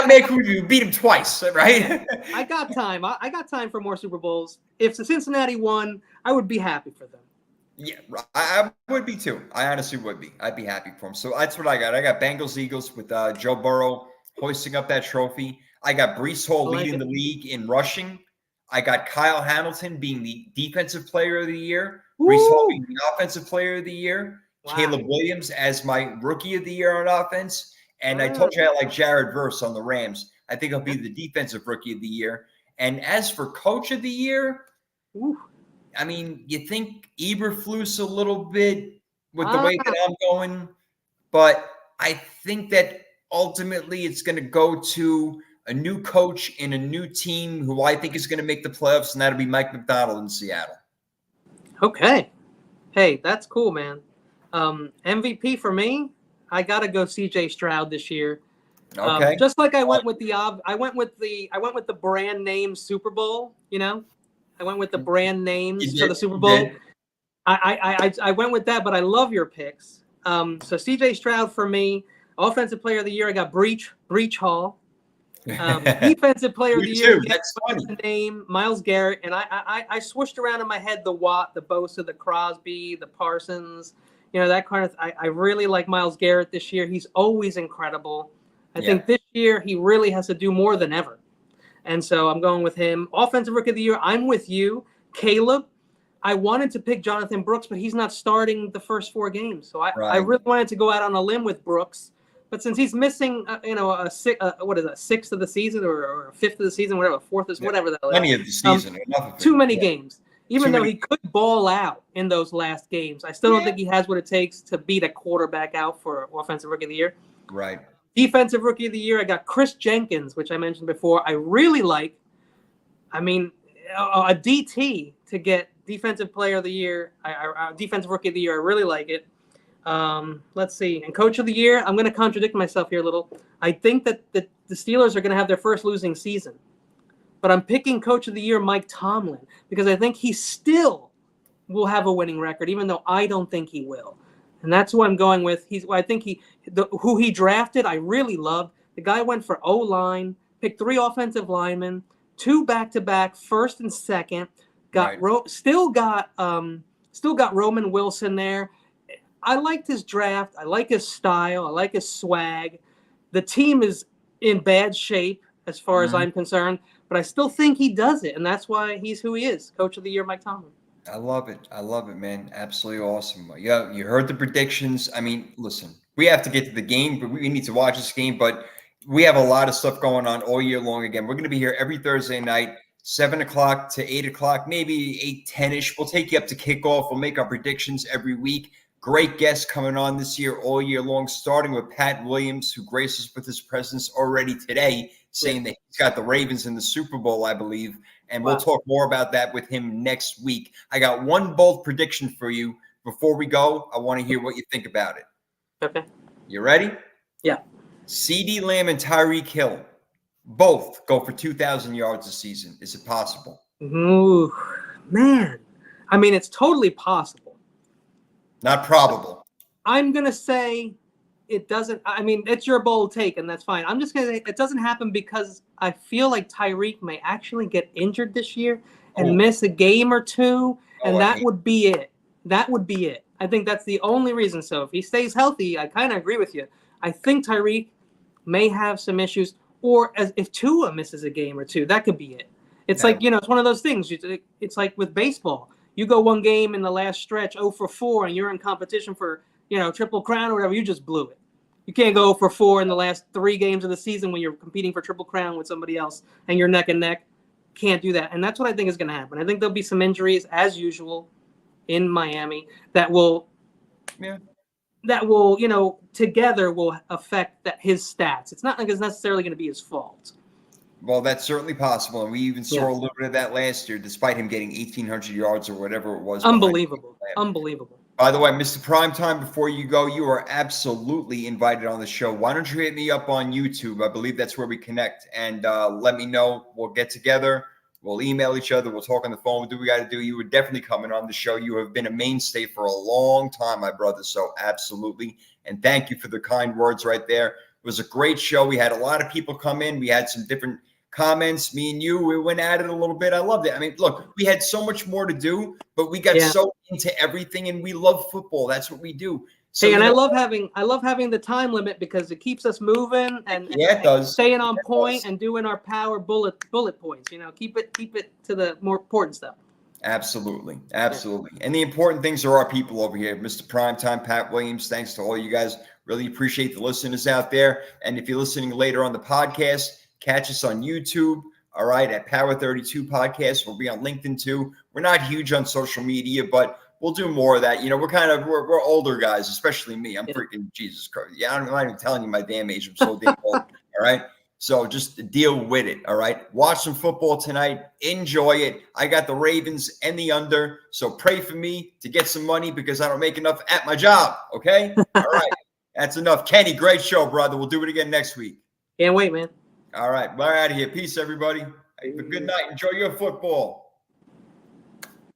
bad could we beat him twice, right? Yeah. I got time. I got time for more Super Bowls. If Cincinnati won, I would be happy for them. Yeah, I would be too. I honestly would be. I'd be happy for him. So that's what I got. I got Bengals Eagles with Joe Burrow hoisting up that trophy. I got Brees Hall leading the league in rushing. I got Kyle Hamilton being the defensive player of the year. Woo! Brees Hall being the offensive player of the year. Wow. Caleb Williams as my rookie of the year on offense. And I told you I like Jared Verse on the Rams. I think he'll be the defensive rookie of the year. And as for coach of the year, I mean, you think Eberflus a little bit with the way that I'm going, but I think that ultimately it's going to go to a new coach in a new team who I think is going to make the playoffs, and that'll be Mike Macdonald in Seattle. Okay. Hey, that's cool, man. MVP for me, I got to go CJ Stroud this year. Okay. Just like I went with the brand name Super Bowl, you know? I went with the brand names for the Super Bowl. I went with that, but I love your picks. So CJ Stroud for me, offensive player of the year. I got Breach Hall. Defensive player of the year. That's funny. Name Myles Garrett, and I swished around in my head the Watt, the Bosa, the Crosby, the Parsons. You know, that kind of. I really like Myles Garrett this year. He's always incredible. I think this year he really has to do more than ever. And so I'm going with him. Offensive Rookie of the Year, I'm with you. Caleb, I wanted to pick Jonathan Brooks, but he's not starting the first 4 games. So I really wanted to go out on a limb with Brooks. But since he's missing, a sixth of the season or a fifth of the season, whatever, fourth is whatever that is. Plenty of the season. Too many games. Even though he could ball out in those last games, I still don't think he has what it takes to beat a quarterback out for Offensive Rookie of the Year. Right. Defensive Rookie of the Year, I got Chris Jenkins, which I mentioned before. I really like. I mean, a DT to get Defensive Player of the Year, Defensive Rookie of the Year. I really like it. Let's see. And Coach of the Year, I'm going to contradict myself here a little. I think that the Steelers are going to have their first losing season. But I'm picking Coach of the Year Mike Tomlin because I think he still will have a winning record, even though I don't think he will. And that's who I'm going with. Who he drafted, I really loved. The guy went for O-line, picked 3 offensive linemen, 2 back-to-back, first and second. Still got Roman Wilson there. I liked his draft. I like his style. I like his swag. The team is in bad shape as far as I'm concerned, but I still think he does it, and that's why he's who he is. Coach of the Year, Mike Tomlin. I love it, man. Absolutely awesome. Yeah, you heard the predictions. I mean, listen, we have to get to the game, but we need to watch this game. But we have a lot of stuff going on all year long. Again, we're going to be here every Thursday night, 7 o'clock to 8 o'clock, maybe 8:10ish. We'll take you up to kickoff. We'll make our predictions every week. Great guests coming on this year, all year long, starting with Pat Williams, who graced us with his presence already today, saying that he's got the Ravens in the Super Bowl, I believe. And we'll talk more about that with him next week. I got one bold prediction for you. Before we go, I want to hear what you think about it. Okay. You ready? Yeah. CeeDee Lamb and Tyreek Hill both go for 2,000 yards a season. Is it possible? Ooh, man. I mean, it's totally possible. Not probable. I'm going to say it doesn't. I mean, it's your bold take, and that's fine. I'm just going to say it doesn't happen because I feel like Tyreek may actually get injured this year and miss a game or two, and that would be it. That would be it. I think that's the only reason. So if he stays healthy, I kind of agree with you. I think Tyreek may have some issues, or if Tua misses a game or two, that could be it. It's like, it's one of those things. It's like with baseball. You go one game in the last stretch, 0 for 4, and you're in competition for, Triple Crown or whatever, you just blew it. You can't go 0 for 4 in the last 3 games of the season when you're competing for Triple Crown with somebody else and you're neck and neck. Can't do that. And that's what I think is going to happen. I think there'll be some injuries, as usual, in Miami that will, together will affect his stats. It's not like it's necessarily going to be his fault. Well, that's certainly possible. And we even saw a little bit of that last year, despite him getting 1,800 yards or whatever it was. Unbelievable. Unbelievable. By the way, Mr. Primetime, before you go, you are absolutely invited on the show. Why don't you hit me up on YouTube? I believe that's where we connect. And let me know. We'll get together. We'll email each other. We'll talk on the phone. We'll do what we got to do. You were definitely coming on the show. You have been a mainstay for a long time, my brother. So absolutely. And thank you for the kind words right there. It was a great show. We had a lot of people come in. We had some different comments. Me and you, we went at it a little bit. I loved it. I mean, look, we had so much more to do, but we got so into everything, and we love football. That's what we do. So, hey, and I love having the time limit because it keeps us moving and it does. Staying on point and doing our power bullet points. Keep it to the more important stuff. Absolutely. And the important things are our people over here. Mr. Primetime, Pat Williams, thanks to all you guys. Really appreciate the listeners out there. And if you're listening later on the podcast, catch us on YouTube. All right, at Power 32 Podcast. We'll be on LinkedIn too. We're not huge on social media, but we'll do more of that. We're older guys, especially me. I'm freaking Jesus Christ. Yeah, I'm not even telling you my damn age. I'm so damn old. All right. So just deal with it. All right. Watch some football tonight. Enjoy it. I got the Ravens and the under. So pray for me to get some money because I don't make enough at my job. Okay. All right. That's enough. Kenny, great show, brother. We'll do it again next week. Can't wait, man. All right. We're out of here. Peace, everybody. Have a good night. Enjoy your football.